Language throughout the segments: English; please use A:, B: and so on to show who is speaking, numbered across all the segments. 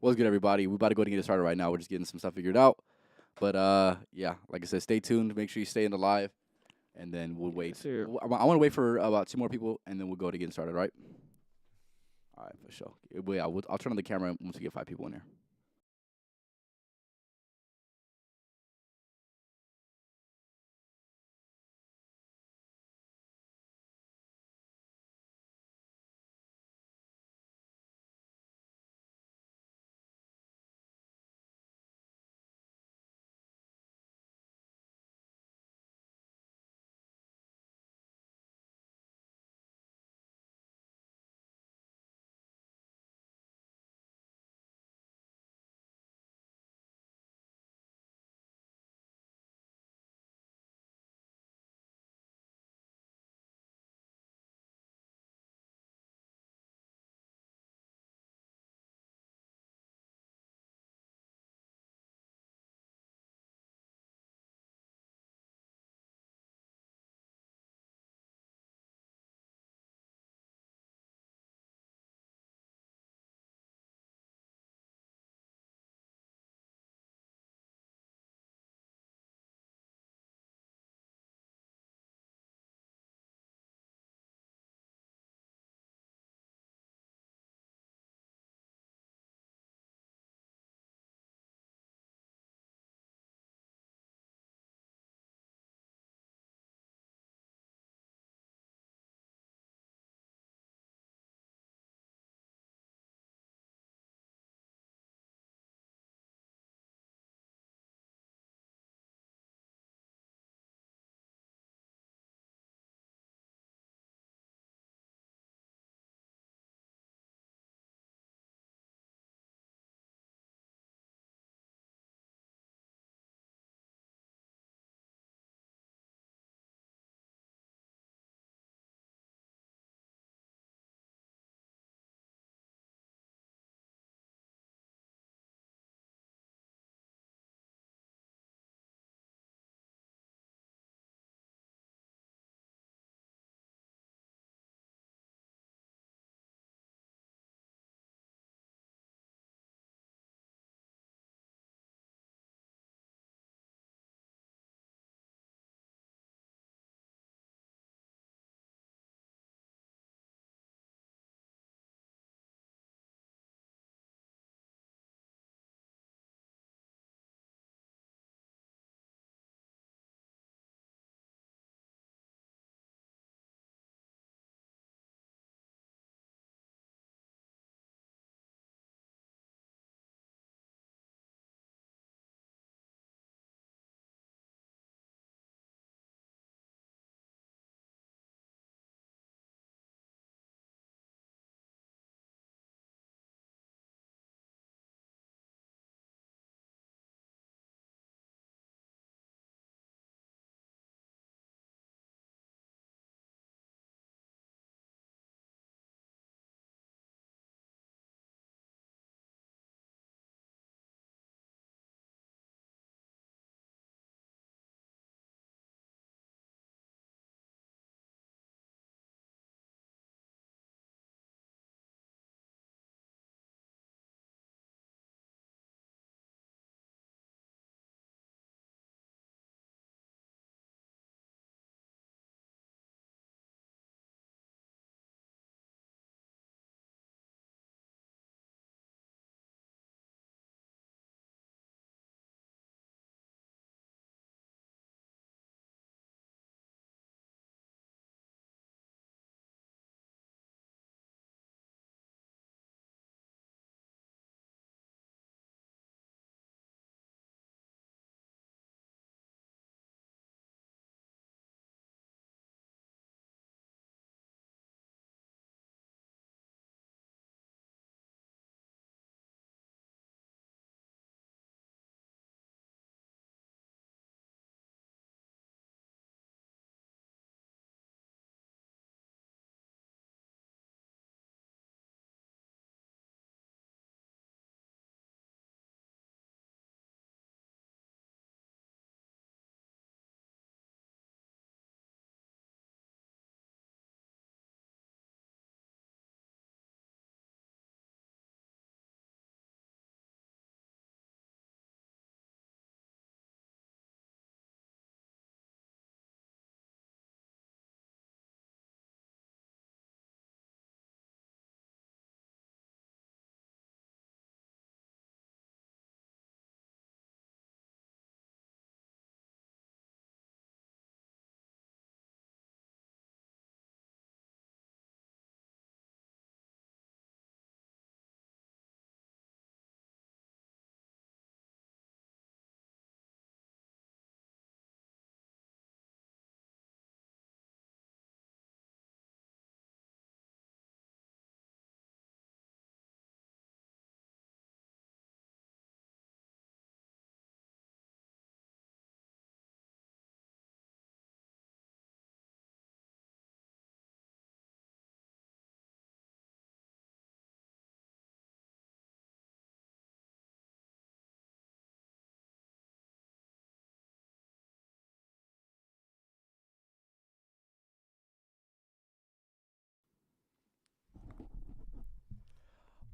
A: What's good, everybody? We about to go to get it started right now. We're just getting some stuff figured out. But yeah, like I said, stay tuned. Make sure you stay in the live, and then we'll
B: Yes,
A: wait.
B: sir.
A: I want to wait for about two more people, and then we'll go to getting started. Right? All right, for sure. Yeah, I'll turn on the camera once we get 5 people in there.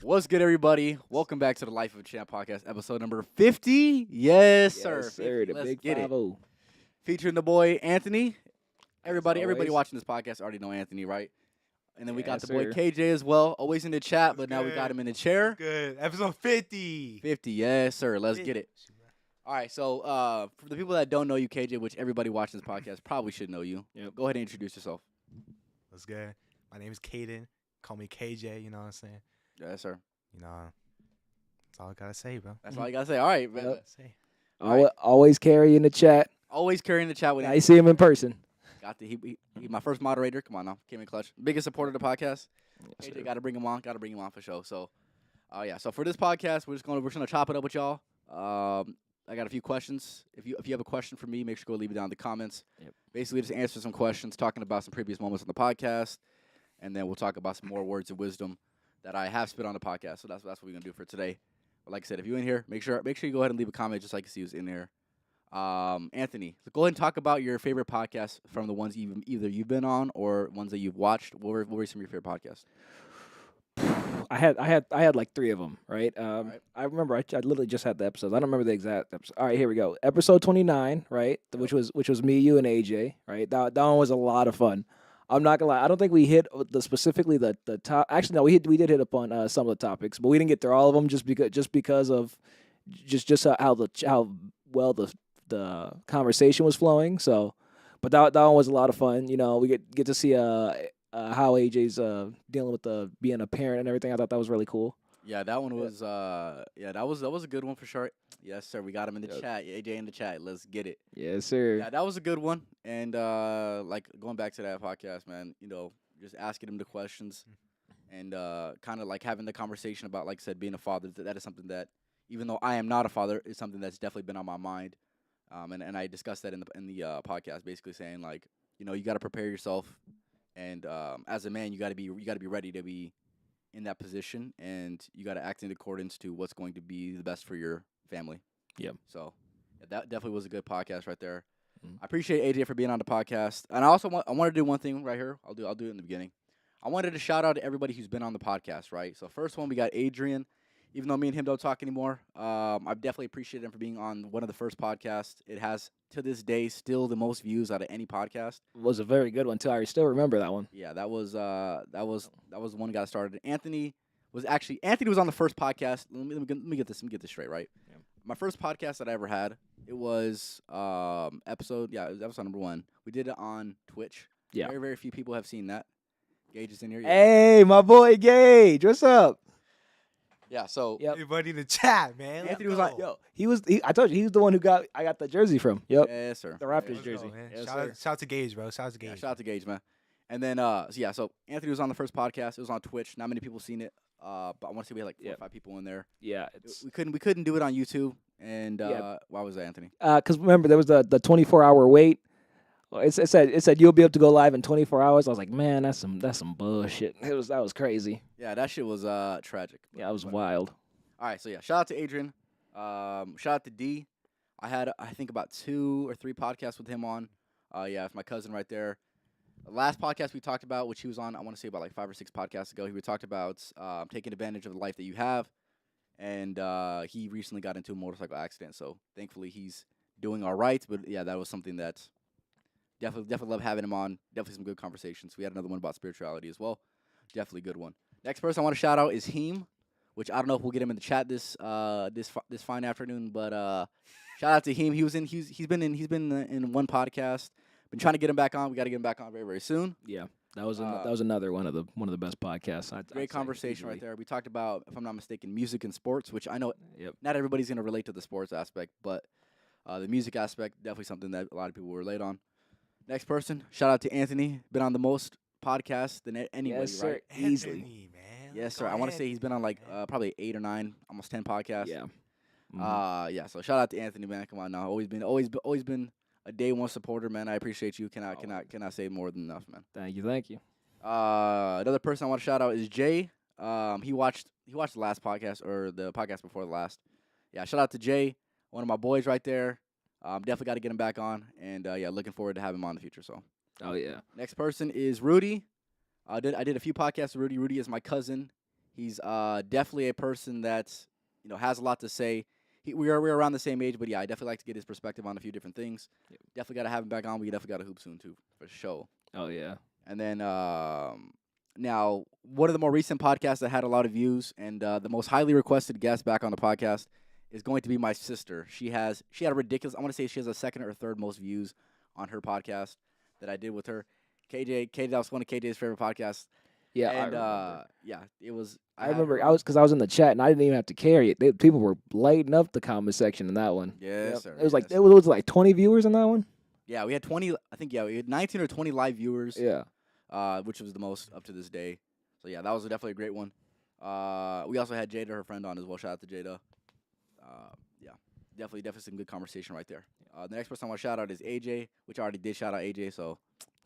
A: What's good, everybody? Welcome back to the Life of a Champ podcast, episode number 50. Yes, sir.
B: Yes, sir. The
A: Let's
B: big
A: get it.
B: 5-0.
A: Featuring the boy Anthony. Everybody
B: always.
A: watching this podcast already know Anthony, right? And then we got
B: Yes,
A: the boy
B: sir.
A: KJ as well, always in the chat, but now we got
C: good?
A: him in the chair.
C: Good. Episode 50.
A: 50, yes, sir. Let's get it. All right, so for the people that don't know you, KJ, which everybody watching this podcast probably should know you,
B: Yep.
A: go ahead and introduce yourself.
C: What's good? My name is Caden. Call me KJ, you know what I'm saying?
A: Yes, sir.
C: You know, that's all I gotta say, bro.
A: That's all you got to say. All right, man.
B: Yep.
C: Say.
B: Always carry in the chat.
A: Always carrying the chat with
B: I
A: Anthony.
B: see him in person.
A: Got he my first moderator. Come on now. Came in clutch. Biggest supporter of the podcast.
B: Yes,
A: KJ
B: sir.
A: got to bring him on. Got to bring him on for sure. So, yeah. So for this podcast, we're gonna chop it up with y'all. I got a few questions. If you have a question for me, make sure to go leave it down in the comments.
B: Yep.
A: Basically, just answer some questions, talking about some previous moments on the podcast, and then we'll talk about some more words of wisdom that I have spit on the podcast. So that's what we're gonna do for today. But like I said, if you're in here, make sure you go ahead and leave a comment just like you see who's in there. Anthony, so go ahead and talk about your favorite podcasts from the ones either you've been on or ones that you've watched. What were some of your favorite podcasts?
B: I had like 3 of them, right?
A: Right.
B: I remember I literally just had the episodes. I don't remember the exact episode. All right, here we go. Episode 29, right? Which was me, you, and AJ, right? That one was a lot of fun. I'm not gonna lie. I don't think we hit specifically the top. Actually, no, we did hit upon some of the topics, but we didn't get through all of them just because of how well the conversation was flowing. So, but that one was a lot of fun. You know, we get to see how AJ's dealing with being a parent and everything. I thought that was really cool.
A: Yeah, that one was that was a good one for sure. Yes, sir. We got him in the
B: Yep.
A: chat. AJ in the chat. Let's get it.
B: Yes, sir.
A: Yeah, that was a good one. And like going back to that podcast, man, you know, just asking him the questions and kind of like having the conversation about, like I said, being a father. That is something that, even though I am not a father, is something that's definitely been on my mind. And I discussed that in the podcast, basically saying, like, you know, you got to prepare yourself, and as a man, you got to be ready to be in that position, and you got to act in accordance to what's going to be the best for your family.
B: Yep.
A: So yeah, that definitely was a good podcast right there.
B: Mhm.
A: I appreciate AJ for being on the podcast, and I also want to do one thing right here. I'll do it in the beginning. I wanted to shout out to everybody who's been on the podcast. Right. So first one, we got Adrian. Even though me and him don't talk anymore, I definitely appreciate him for being on one of the first podcasts. It has, to this day, still the most views out of any podcast.
B: It was a very good one too. I still remember that one.
A: Yeah, that was the one that got started. Anthony was on the first podcast. Let me get this straight, right?
B: Yeah.
A: My first podcast that I ever had, it was it was episode number 1. We did it on Twitch.
B: Yeah.
A: Very, very few people have seen that. Gage is in here. Yeah.
B: Hey, my boy Gage, what's up?
A: Yeah, so
B: Yep.
C: Everybody in the chat, man. Let's
A: Anthony was
C: go.
A: like,
B: Yo, I told you he's the one I got the jersey from. Yep.
A: yes, sir.
B: The Raptors
C: Let's go,
B: jersey.
C: man.
B: Yes,
C: shout out to Gage, bro. Shout out to Gage.
A: Yeah, shout out to Gage, man. And then, so Anthony was on the first podcast. It was on Twitch. Not many people seen it, but I want to say we had like 4 or 5 people in there.
B: Yeah.
A: We couldn't do it on YouTube. And
B: Yeah.
A: why was that, Anthony?
B: Because remember there was the 24-hour wait. Well, it said you'll be able to go live in 24 hours. I was like, man, that's some bullshit. That was crazy.
A: Yeah, that shit was tragic.
B: Yeah, it was
A: But-
B: wild.
A: All right, so yeah, shout out to Adrian. Shout out to D. I had I think about 2 or 3 podcasts with him on. Yeah, it's my cousin right there. The last podcast we talked about, which he was on, I want to say about like 5 or 6 podcasts ago, we talked about taking advantage of the life that you have. And he recently got into a motorcycle accident, so thankfully he's doing all right. But yeah, that was something that definitely love having him on. Definitely some good conversations. We had another one about spirituality as well. Definitely good one. Next person I want to shout out is Heem, which I don't know if we'll get him in the chat this fine afternoon. But shout out to Heem. He's been in one podcast. Been trying to get him back on. We got to get him back on very, very soon.
B: Yeah, that was another one of the best podcasts.
A: Great conversation right there. We talked about, if I'm not mistaken, music and sports, which I know
B: Yep.
A: not everybody's gonna relate to the sports aspect, but the music aspect definitely something that a lot of people will relate on. Next person, shout out to Anthony. Been on the most podcasts than anybody,
B: Yes, sir.
A: right?
B: Easily.
C: Anthony, man.
A: Yes,
C: Let's
A: sir.
C: go,
A: I want to say he's been on like
C: man.
A: probably 8 or 9, almost 10 podcasts.
B: Yeah. Mhm.
A: Yeah. So shout out to Anthony, man. Come on now. Always been a day one supporter, man. I appreciate you. Cannot say more than enough, man.
B: Thank you.
A: Another person I want to shout out is Jay. He watched the last podcast or the podcast before the last. Yeah, shout out to Jay, one of my boys right there. Definitely got to get him back on, and yeah, looking forward to having him on in the future. So
B: Oh yeah.
A: next person is Rudy. I did a few podcasts with Rudy. Rudy is my cousin. He's definitely a person that's has a lot to say. We're around the same age, but yeah, I definitely like to get his perspective on a few different things.
B: Yep.
A: Definitely got to have him back on. We definitely got to hoop soon too, for sure.
B: Oh yeah.
A: And then now one of the more recent podcasts that had a lot of views and the most highly requested guest back on the podcast is going to be my sister. She had a ridiculous. I want to say she has a second or third most views on her podcast that I did with her. KJ, that was one of KJ's favorite podcasts.
B: Yeah,
A: And
B: I remember.
A: yeah, it was.
B: I remember I was in the chat and I didn't even have to carry it. People were lighting up the comment section in that one.
A: Yes, sir.
B: It was it was like 20 viewers in that one.
A: Yeah, we had 20. I think we had 19 or 20 live viewers.
B: Yeah.
A: Which was the most up to this day. So yeah, that was definitely a great one. We also had Jada, her friend, on as well. Shout out to Jada. Yeah, definitely some good conversation right there. The next person I want to shout out is AJ, which I already did shout out AJ, so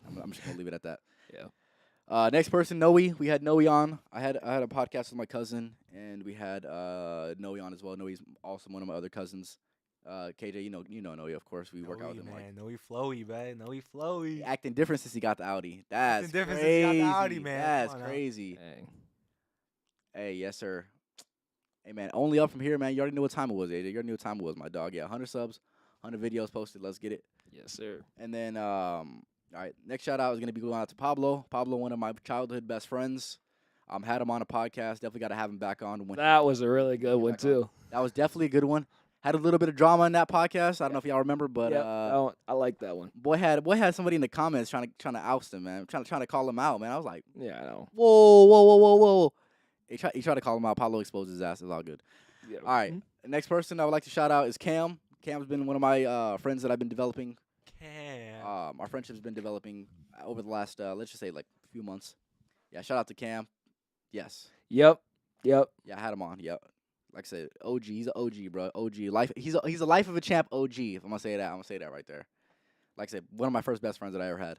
A: I'm just gonna leave it at that.
B: Yeah.
A: Next person, Noe. We had Noe on. I had a podcast with my cousin, and we had Noe on as well. Noe's also one of my other cousins. KJ, you know Noe, of course. We work out with him.
C: Man, Noe flowy, man. Noe flowy.
A: He acting different since he got the Audi. That's
C: Acting different
A: crazy.
C: since he got the Audi, man.
A: That's
C: Come on now.
A: crazy.
B: Dang.
A: Hey, yes, sir. Hey, man, only up from here, man. You already knew what time it was, AJ. You already knew what time it was, my dog. Yeah, 100 subs, 100 videos posted. Let's get it.
B: Yes, sir.
A: And then, all right, next shout out is going to be going out to Pablo. Pablo, one of my childhood best friends. Had him on a podcast. Definitely got to have him back on.
B: That was a really good one too.
A: That was definitely a good one. Had a little bit of drama in that podcast. I don't know if y'all remember, but
B: Yep, I like that one.
A: boy had somebody in the comments trying to oust him, man. Trying to call him out, man. I was like,
B: Yeah, I know.
A: whoa. He tried to call him out. Pablo exposed his ass. It's all good.
B: Yeah.
A: All right. The next person I would like to shout out is Cam. Cam's been one of my friends that I've been developing.
C: Cam.
A: Our friendship's been developing over the last, let's just say, like, a few months. Yeah, shout out to Cam. Yes.
B: Yep.
A: Yeah, I had him on. Yep. Like I said, OG. He's an OG, bro. OG. He's a life of a champ OG. If I'm going to say that, I'm going to say that right there. Like I said, one of my first best friends that I ever had.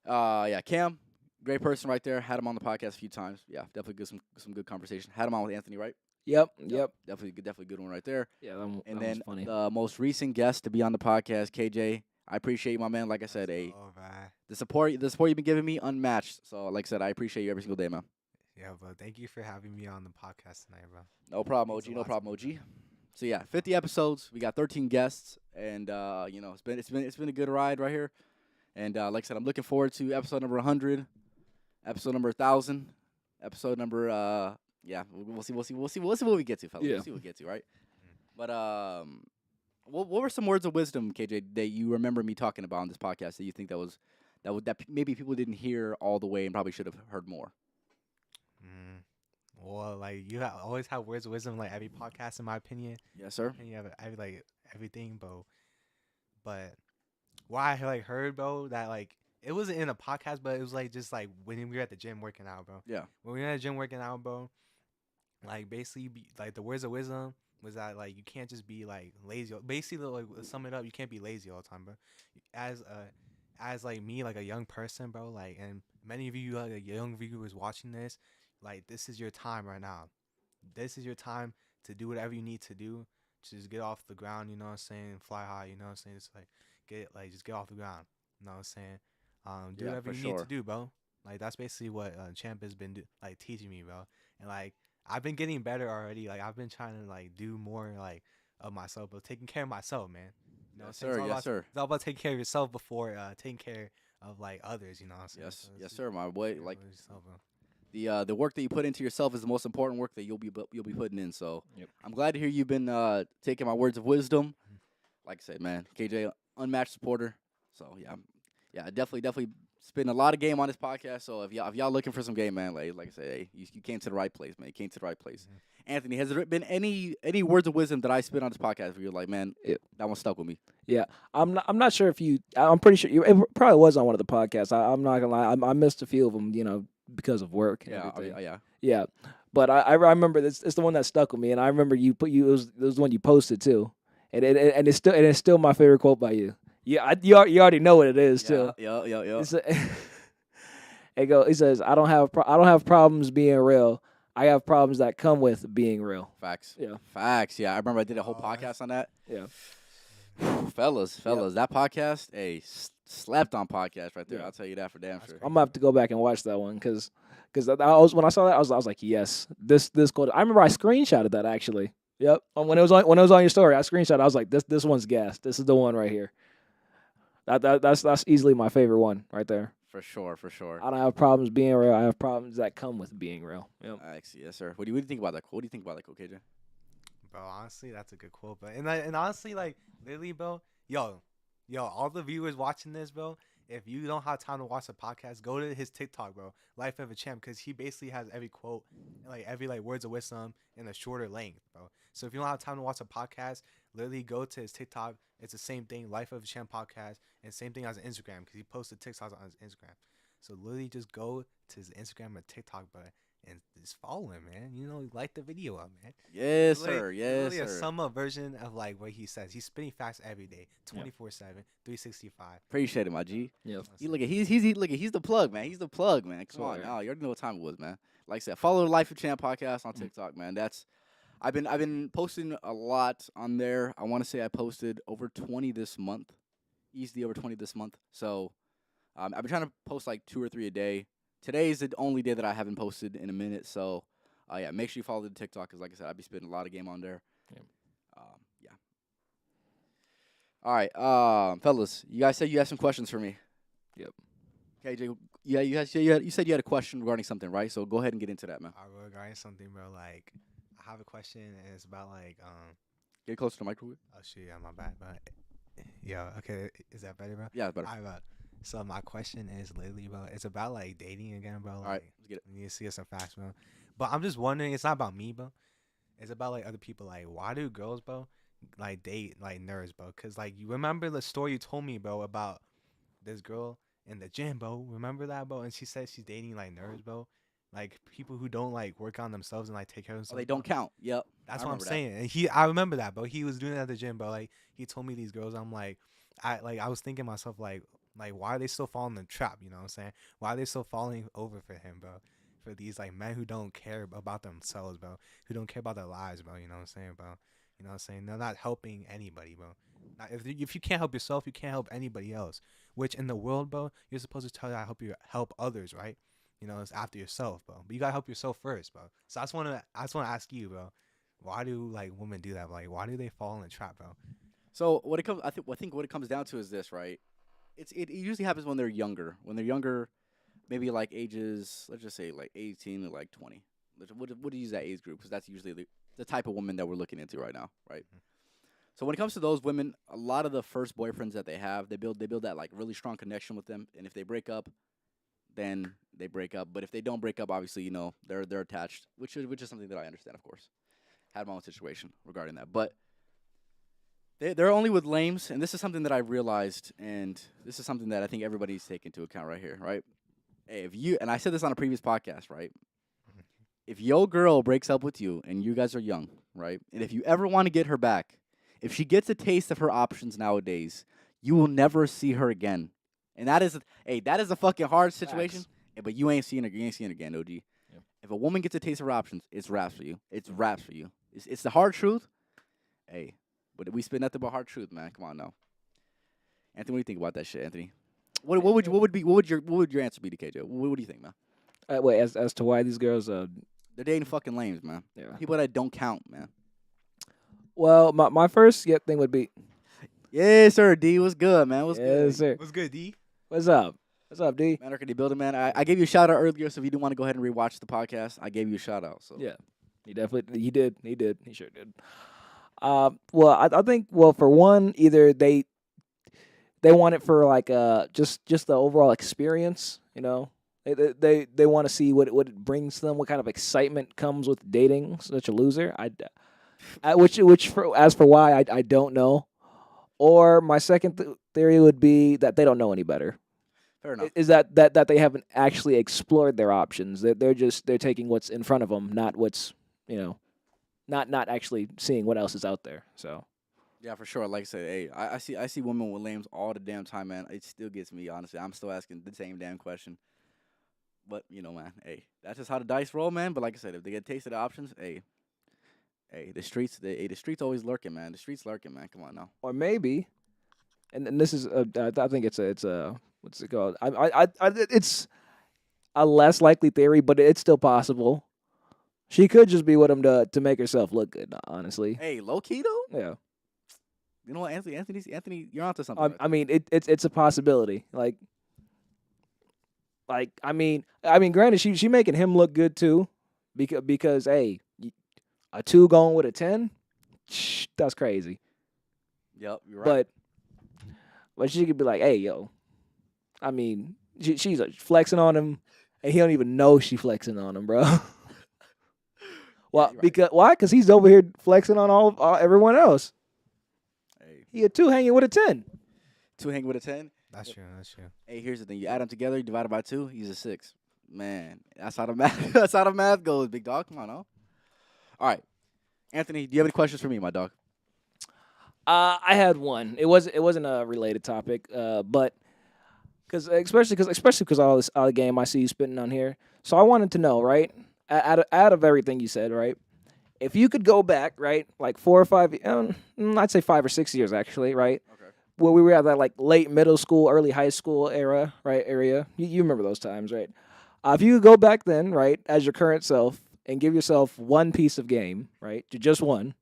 A: Yeah, Cam. Great person right there. Had him on the podcast a few times. Yeah, definitely some good conversation. Had him on with Anthony, right?
B: Yep.
A: Definitely good one right there.
B: Yeah, that
A: And
B: was
A: then
B: funny.
A: the most recent guest to be on the podcast, KJ. I appreciate you, my man. Like I said, the support you've been giving me, unmatched. So, like I said, I appreciate you every single day, man.
C: Yeah, bro. Thank you for having me on the podcast tonight, bro.
A: No problem,
C: Means
A: OG.
C: a
A: No
C: lot to
A: problem,
C: me,
A: OG. So yeah, 50 episodes. We got 13 guests, and it's been a good ride right here. And like I said, I'm looking forward to episode number 100, episode number 1,000, episode number we'll see what we get to, fellas.
B: Yeah.
A: We'll see what we get to, right? But what were some words of wisdom, KJ, that you remember me talking about on this podcast that you think that maybe people didn't hear all the way and probably should have heard more?
C: Well, like always have words of wisdom, like every podcast, in my opinion.
A: Yes, sir.
C: And you have like everything, bro. But what I like heard, bro, that like it wasn't in a podcast, but it was like just like when we were at the gym working out, bro.
A: Yeah.
C: When we were at the gym working out, bro, like basically, like the words of wisdom was that like you can't just be like lazy. Basically, like to sum it up, you can't be lazy all the time, bro. As like me, like a young person, bro, like, and many of you like young viewers watching this, like this is your time right now. This is your time to do whatever you need to do. Just get off the ground, you know what I'm saying? Fly high, you know what I'm saying? Just just get off the ground. You know what I'm saying? Do whatever you need to do, bro. Like that's basically what Champ has been teaching me, bro. And like I've been getting better already. Like I've been trying to like do more like of myself, but taking care of myself, man. You know,
A: Yes, sir. Yes, sir.
C: It's all about taking care of yourself before taking care of like others. You know what I'm saying?
A: Yes,
C: So
A: yes, sir, my boy. Like
C: yourself, bro.
A: the work that you put into yourself is the most important work that you'll be putting in. So
B: Yep.
A: I'm glad to hear you've been taking my words of wisdom. Like I said, man, KJ, unmatched supporter. So yeah, definitely spitting a lot of game on this podcast. So if y'all looking for some game, man, like I said, hey, you came to the right place, man. You came to the right place. Anthony, has there been any words of wisdom that I spit on this podcast where you're like, man, that one stuck with me?
B: Yeah, I'm not sure if you. I'm pretty sure it probably was on one of the podcasts. I'm not gonna lie. I missed a few of them, because of work. And everything. Yeah. But I remember it's the one that stuck with me, and I remember it was the one you posted too, and it's still my favorite quote by you. Yeah, you already know what it is too.
A: Yeah.
B: He says, I don't have problems being real. I have problems that come with being real.
A: Facts.
B: Yeah.
A: Facts. Yeah, I remember I did a whole podcast on that.
B: Yeah.
A: Fellas, that podcast, hey, slept on podcast right there.
B: Yeah.
A: I'll tell you that for damn
C: That's
A: sure.
C: crazy.
B: I'm gonna have to go back and watch that one because I was when I saw that I was like, yes, this quote. I remember I screenshotted that actually. Yep. When it was on your story, I screenshot. I was like, this one's gas. This is the one right here. That's easily my favorite one right there.
A: For sure.
B: I don't have problems being real. I have problems that come with being real. Yep.
A: Actually, yes, sir. What do you think about that quote? What do you think about that quote, KJ?
C: Bro, honestly, that's a good quote. But and honestly, like literally, bro, yo, all the viewers watching this, bro. If you don't have time to watch the podcast, go to his TikTok, bro. Life of a Champ, because he basically has every quote, like every like words of wisdom in a shorter length, bro. So if you don't have time to watch a podcast, literally go to his TikTok. It's the same thing, Life of a Champ podcast, and same thing as Instagram, because he posted TikToks on his Instagram. So literally just go to his Instagram or TikTok, bro, and just follow him, man. You know, like the video up, man.
A: Yes,
C: Like,
A: sir. Yes,
C: literally a
A: sir.
C: sum up version of like what he says. He's spitting facts every day, 24/7, 365.
A: Appreciate it, my G.
B: Yep.
A: He look at he's the plug, man. He's the plug, man. Come on,
B: Swear.
A: now you already know what time it was, man. Like I said, follow the Life of Champ podcast on TikTok, man. That's I've been posting a lot on there. I want to say I posted over 20 this month, easily over 20 this month. So I've been trying to post like 2 or 3 a day. Today is the only day that I haven't posted in a minute. So yeah, make sure you follow the TikTok because, like I said, I'll be spending a lot of game on there.
B: Yep.
A: Yeah. All right, fellas, you guys said you had some questions for me.
B: Yep.
A: KJ, yeah, you said you had a question regarding something, right? So go ahead and get into that, man.
C: I will regarding something, bro. Like, I have a question, and it's about like
A: Get closer to the microphone.
C: Oh shit, yeah, my bad, but yeah, okay, is that better, bro?
A: Yeah, it's better.
C: Alright, bro. So my question is literally, bro. It's about like dating again, bro. Like,
A: All right, let's get it.
C: you need to see us some facts, bro. But I'm just wondering, it's not about me, bro. It's about like other people. Like, why do girls, bro, like date like nerds, bro? Cause like you remember the story you told me, bro, about this girl in the gym, bro. Remember that, bro? And she said she's dating like nerds, bro. Like people who don't like work on themselves and like take care of
A: Oh,
C: themselves.
A: they don't count. Yep.
C: That's
A: I
C: what I'm
A: remember that.
C: saying. And I remember that, bro. He was doing that at the gym, bro. Like he told me these girls. I'm like, I was thinking to myself like why are they still falling in the trap? You know what I'm saying? Why are they still falling over for him, bro? For these like men who don't care about themselves, bro. Who don't care about their lives, bro. You know what I'm saying, bro? You know what I'm saying? They're not helping anybody, bro. Not, if you can't help yourself, you can't help anybody else. Which in the world, bro, you're supposed to tell I hope you help others, right? You know, it's after yourself, bro. But you gotta help yourself first, bro. So I just wanna ask you, bro. Why do like women do that? Like, why do they fall in the trap, bro?
A: So what it comes, I think what it comes down to is this, right? It usually happens when they're younger. When they're younger, maybe like ages, let's just say like 18 to like 20. What do you use that age group? Because that's usually the type of woman that we're looking into right now, right? So when it comes to those women, a lot of the first boyfriends that they have, they build that like really strong connection with them, and if they break up, then they break up. But if they don't break up, obviously, you know, they're attached, which is something that I understand, of course. Had my own situation regarding that, but they're only with lames, and this is something that I realized, and this is something that I think everybody needs to take into account right here, right? Hey, if you, and I said this on a previous podcast, right? If your girl breaks up with you and you guys are young, right? And if you ever want to get her back, if she gets a taste of her options nowadays, you will never see her again. And that is a fucking hard situation. But you ain't seeing her again, OG. Yep. If a woman gets a taste of her options, it's raps for you. It's raps for you. It's the hard truth. Hey, but we spit nothing but hard truth, man. Come on now. Anthony, what do you think about that shit, Anthony? What would your answer be to KJ? What do you think, man?
B: Wait, as to why these girls
A: They're dating fucking lames, man.
B: Yeah.
A: People that don't count, man.
B: Well, my first thing would be
A: Yes, sir. D, what's good, man? What's good?
B: yes, sir.
C: What's good, D?
B: What's up? What's up, D?
A: Man, the building, man. I gave you a shout out earlier, so if you do want to go ahead and rewatch the podcast, I gave you a shout out. So
B: Yeah, he did. He sure did. Well, I think for one, either they want it for like just the overall experience, you know. They want to see what it brings them, what kind of excitement comes with dating such a loser. As for why I don't know. Or my second theory would be that they don't know any better.
A: fair enough.
B: Is that they haven't actually explored their options. They're taking what's in front of them, not what's, you know, not actually seeing what else is out there. So
A: Yeah, for sure. Like I said, hey, I see women with lames all the damn time, man. It still gets me, honestly. I'm still asking the same damn question. But, you know, man, hey, that's just how the dice roll, man. But like I said, if they get a taste of the options, hey, the streets always lurking, man. The streets lurking, man. Come on now.
B: or maybe and this is I think it's a what's it called? It's a less likely theory, but it's still possible. She could just be with him to make herself look good. Honestly,
A: Hey, low key though.
B: yeah.
A: You know what, Anthony, you're onto something. Right
B: I mean, it's a possibility. Granted, she making him look good too, because hey, a 2 going with a 10, that's crazy.
A: Yep, you're right.
B: But she could be like, hey, yo, I mean, she's flexing on him, and he don't even know she flexing on him, bro. Well,
A: you're right.
B: why? Because he's over here flexing on all everyone else.
A: Hey,
B: He a 2 hanging with a 10.
A: 2 hanging with a 10.
C: That's true. That's true.
A: Hey, here's the thing: you add them together, you divide it by 2, he's a 6. Man, that's how the math. That's how the math goes, big dog. Come on, oh. All right, Anthony, do you have any questions for me, my dog?
B: I had one. It wasn't a related topic, but especially because all the game I see you spitting on here. So I wanted to know, right? Out of everything you said, right? If you could go back, right, like 4 or 5, I'd say 5 or 6 years actually, right?
A: Okay.
B: Where we were at that like late middle school, early high school era, right? Area. You remember those times, right? If you could go back then, right, as your current self, and give yourself one piece of game, right, just one,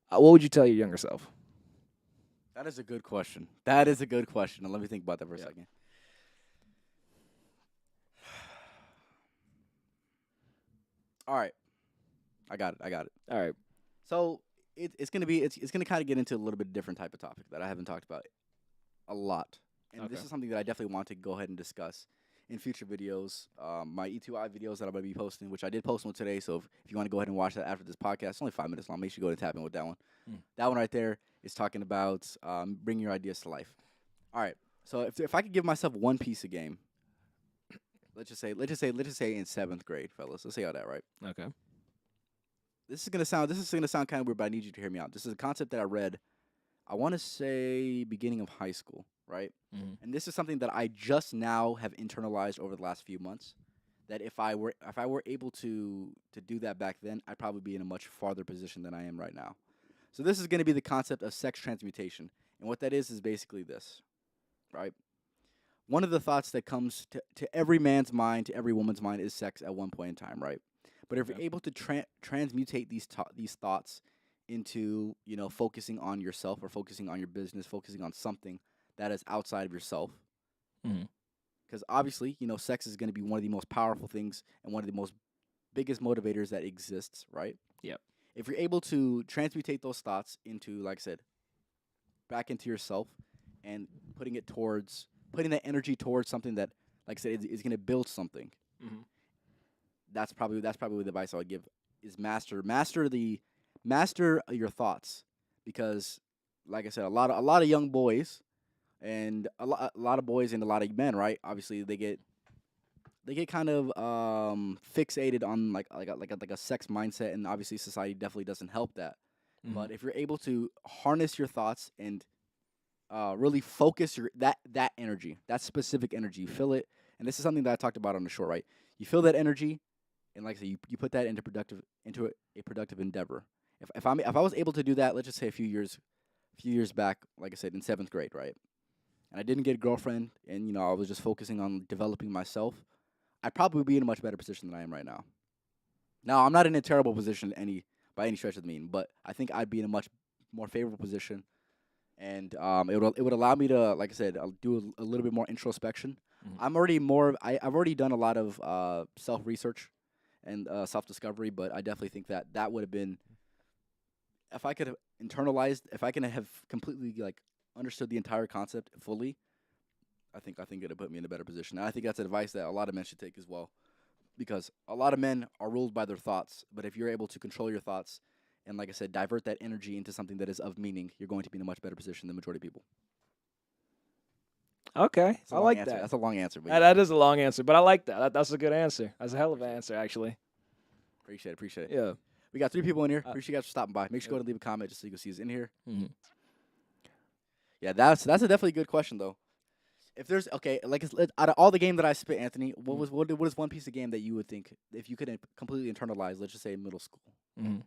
B: what would you tell your younger self?
A: That is a good question. That is a good question. And let me think about that for a second. All right, I got it.
B: All right.
A: So it's gonna kind of get into a little bit different type of topic that I haven't talked about a lot, and this
B: Okay.
A: is something that I definitely want to go ahead and discuss in future videos. My E2I videos that I'm gonna be posting, which I did post one today. So if you want to go ahead and watch that after this podcast, it's only 5 minutes long. Make sure you go and tap in with that one.
B: Mm.
A: That one right there is talking about bringing your ideas to life. All right. So if I could give myself one piece of game, let's just say in 7th grade, fellas. Let's say all that, right?
B: Okay.
A: This is gonna sound kind of weird, but I need you to hear me out. This is a concept that I read. I want to say beginning of high school, right?
B: Mm-hmm.
A: And this is something that I just now have internalized over the last few months. That if I were able to do that back then, I'd probably be in a much farther position than I am right now. So this is going to be the concept of sex transmutation, and what that is basically this, right? One of the thoughts that comes to every man's mind, to every woman's mind, is sex at one point in time, right? But if
B: Okay.
A: you're able to transmutate these thoughts into, focusing on yourself or focusing on your business, focusing on something that is outside of yourself,
B: Mm-hmm.
A: because obviously, sex is going to be one of the most powerful things and one of the most biggest motivators that exists, right?
B: Yep.
A: If you're able to transmutate those thoughts into, like I said, back into yourself and putting that energy towards something that, like I said, is going to build something.
B: Mm-hmm.
A: That's probably the advice I would give is master your thoughts, because like I said, a lot of young boys and a lot of boys and a lot of men, right? Obviously they get kind of fixated on like a sex mindset, and obviously society definitely doesn't help that.
B: Mm-hmm.
A: But if you're able to harness your thoughts and really focus that energy, that specific energy, you feel it, and this is something that I talked about on the short, right? You feel that energy, and like I said, you put that into a productive endeavor. If I was able to do that, let's just say a few years back, like I said, in 7th grade, right? And I didn't get a girlfriend, and I was just focusing on developing myself, I'd probably be in a much better position than I am right now. Now, I'm not in a terrible position by any stretch of the mean, but I think I'd be in a much more favorable position, and it would allow me to, like I said, do a little bit more introspection.
B: Mhm.
A: I've already done a lot of self research and self discovery, but I definitely think that would have been, if I could have internalized, if I can have completely like understood the entire concept fully, I think it'd put me in a better position. And I think that's advice that a lot of men should take as well, because a lot of men are ruled by their thoughts. But if you're able to control your thoughts and, like I said, divert that energy into something that is of meaning, you're going to be in a much better position than the majority of people.
B: Okay,
A: It's a
B: I
A: long
B: like
A: answer.
B: that.
A: That's a long answer, but
B: That is a long answer, but I like that. That's a good answer. That's a hell of an answer, actually.
A: appreciate it.
B: Yeah.
A: We got 3 people in here.
B: Uh,
A: Appreciate you guys for stopping by. Make sure you go and leave a comment just so you can see who's in here.
B: Mhm.
A: Yeah, that's a definitely good question though. If there's out of all the game that I spit, Anthony, what is one piece of game that you would think if you could completely internalize? Let's just say in middle school.
B: Mhm.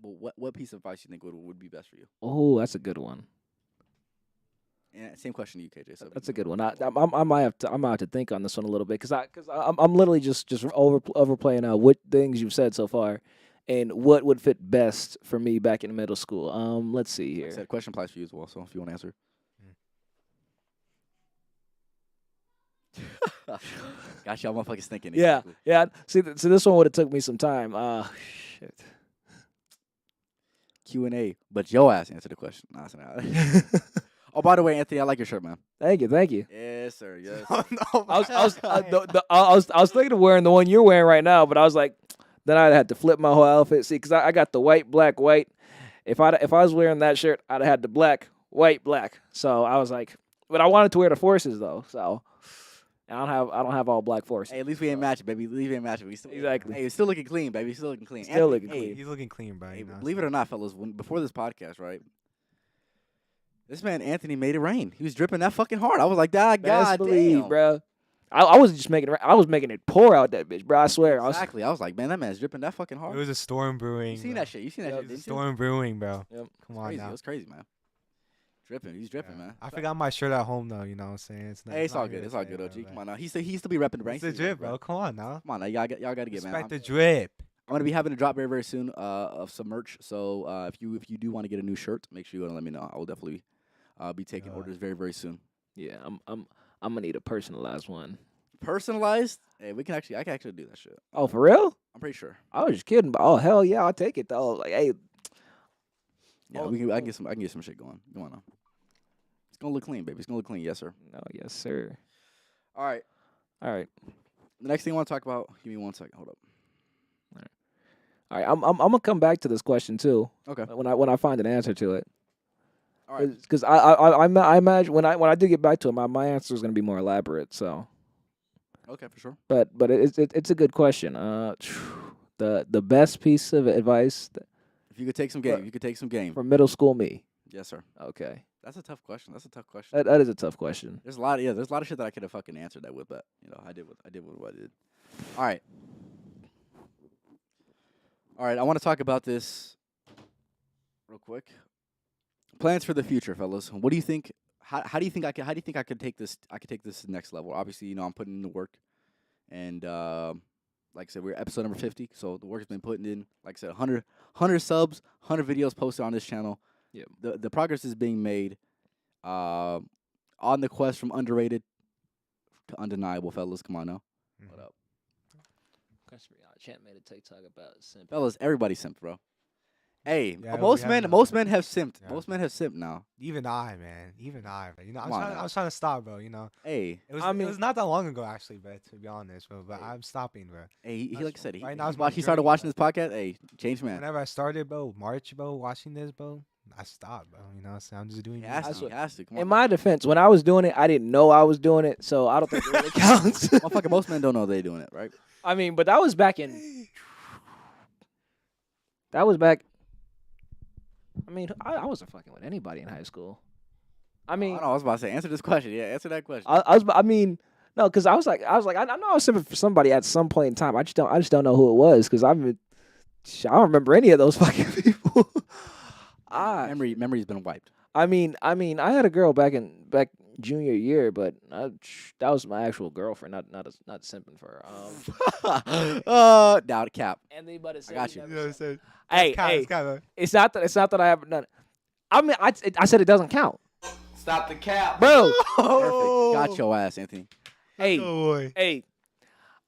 A: Well, what piece of advice you think would be best for you?
B: Oh, that's a good one.
A: Yeah, same question to you, KJ. So
B: That's a good one. I might have to think on this one a little bit because I'm literally just overplaying what things you've said so far, and what would fit best for me back in middle school. Let's see
A: Like I
B: here.
A: said, question applies for you as well. So if you want to answer. Got y'all motherfuckers thinking.
B: Yeah,
A: Exactly.
B: yeah. See, so this one would have took me some time. Shit.
A: Q&A, but your ass answered the question. Nah, it's not. Oh, by the way, Anthony, I like your shirt, man.
B: Thank you.
A: Yes, sir. Yes.
C: Oh,
A: Sir.
C: no.
B: I was thinking of wearing the one you're wearing right now, but I was like, then I'd have to flip my whole outfit. See, because I got the white, black, white. If I was wearing that shirt, I'd have had the black, white, black. So I was like, but I wanted to wear the forces though. So I don't have all black forces.
A: Hey, at least we ain't matching, baby. At least we ain't matching. We still,
B: Exactly.
A: Hey, we're still looking clean, baby. Still looking clean.
B: Still
A: Anthony,
B: looking
A: hey,
B: clean.
C: He's looking clean, bro.
A: Hey,
C: You know
A: believe it or not, fellas, before this podcast, right? This man Anthony made it rain. He was dripping that fucking hard. I was like, God
B: Best believe,
A: damn,
B: bro. I wasn't just making it. I was making it pour out that bitch, bro. I swear.
A: Exactly. I was like, man, that man's dripping that fucking
C: It
A: hard.
C: was a storm brewing.
A: You seen
C: bro.
A: that shit? You seen that
B: Yep.
A: shit?
C: It was
A: Didn't
C: a
A: you?
C: storm brewing, bro.
B: Yep.
C: Come
A: It was
C: on
A: crazy.
C: now.
A: It was crazy, man. Dripping. He's dripping,
C: Yeah.
A: man.
C: I forgot my shirt at home though. You know what I'm saying? It's not,
A: Hey, it's
C: not
A: all
C: here
A: good. It's
C: to
A: all
C: say,
A: good,
C: bro,
A: OG. Come
C: but
A: on now. He still be repping the
C: It's
A: ranks.
C: the drip, bro. Come on now.
A: Come on now. Y'all got to get, man.
C: Respect the drip.
A: I'm gonna be having a drop very, very soon of some merch. So if you do want to get a new shirt, make sure you let me know. I will definitely be taking orders very, very soon.
B: Yeah, I'm gonna need a personalized one.
A: Personalized? Hey, I can actually do that shit.
B: Oh, for real?
A: I'm pretty sure.
B: I was just kidding, but oh hell yeah, I'll take it though. Like, hey,
A: Yeah, I can get some shit going. Come on now. It's gonna look clean, baby. It's gonna look clean, yes, sir.
B: no, yes sir.
A: All right.
B: All right,
A: The next thing I want to talk about. Give me 1 second. Hold up.
B: all right. I'm gonna come back to this question too
A: Okay.
B: when I find an answer to it.
A: All right.
B: Because I imagine when I do get back to it, my answer is gonna be more elaborate. So,
A: Okay, for sure.
B: but it's a good question. The best piece of advice
A: If you could take some game, you could take some game.
B: for middle school me.
A: Yes, sir.
B: Okay,
A: That's a tough question.
B: that is a tough question.
A: There's a lot of shit that I could have fucking answered that with, but I did what I did. All right. I want to talk about this real quick. Plans for the future, fellas. What do you think? How do you think I could take this? I could take this to the next level. Obviously, I'm putting in the work, and like I said, we're episode number 50. So the work has been putting in. Like I said, 100 subs, 100 videos posted on this channel.
B: Yep.
A: The progress is being made. On the quest from underrated to undeniable, fellas. Come on now.
C: Mhm.
A: What up?
B: Champ made a TikTok about simp.
A: Fellas, everybody simped, bro. Hey,
C: Yeah,
A: most
C: we
A: men
C: have
A: have simped.
C: Yeah.
A: Most men have simped now.
C: Even I, man. Even I, bro.
A: Come on now.
C: I was trying to stop, bro. You know,
A: Hey,
C: it was.
B: I
C: it
B: mean-
C: was not that long ago, actually, bro. To be honest, bro. But
A: Hey.
C: I'm stopping, bro.
A: he like I said,
C: Right now it's my
A: he started
C: journey,
A: watching
C: bro.
A: this podcast. Hey, changed man.
C: Whenever I started, bro, March, bro, watching this, bro, I stopped, bro. You know what I'm saying? I'm just doing.
A: He has
C: me,
A: to.
C: bro.
A: He has to. Come
B: In
A: on.
B: my defense, when I was doing it, I didn't know I was doing it, so I don't think it really counts.
A: Motherfucker, most men don't know they're doing it, right?
B: I mean, but that was back in. That was back. I mean, I wasn't fucking with anybody in high school. I mean,
A: I was about to say, answer this question. Yeah, answer that question.
B: I mean, no, because I know I was simping for somebody at some point in time. I just don't know who it was because I don't remember any of those fucking people.
A: Memory's been wiped.
B: I mean, I had a girl back junior year, but that was my actual girlfriend, not simping for her.
A: Doubt cap.
B: Anthony, but
A: I got you.
C: You know what I'm saying?
B: Hey,
C: It's kind of.
B: it's not that I haven't done it. I mean, I said it doesn't count,
D: Stop the cap.
B: bro.
A: Perfect. Got your ass, Anthony.
B: Hey,
C: Oh boy.
B: hey,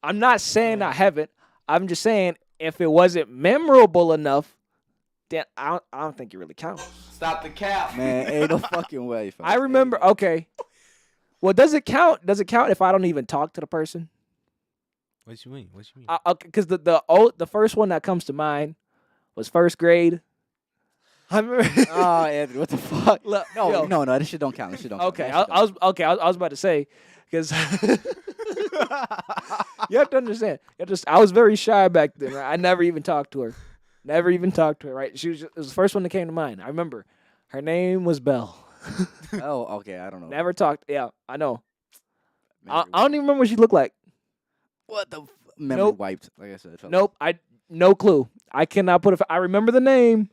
B: I'm not saying I haven't. I'm just saying if it wasn't memorable enough, then I don't think it really counts.
D: Stop the cap.
A: Man, ain't no fucking way. Fellas.
B: I remember. Okay. Well, does it count? Does it count if I don't even talk to the person?
C: What you mean? What you mean?
B: Because the first one that comes to mind was first grade. I remember.
A: Oh, Anthony, what the fuck?
B: Look,
A: No,
B: yo.
A: no, this shit don't count. This shit don't count.
B: Okay,
A: That shit
B: I was about to say because you have to understand. I was very shy back then. Right? I never even talked to her. Right? It was the first one that came to mind. I remember her name was Belle.
A: don't- Oh, okay. I don't know.
B: Never talked. Yeah, I know. I
A: Memory
B: don't even remember what she looked like.
A: What the memory
B: Nope.
A: wiped? Like I said. fellas.
B: Nope. No clue. I cannot put I remember the name.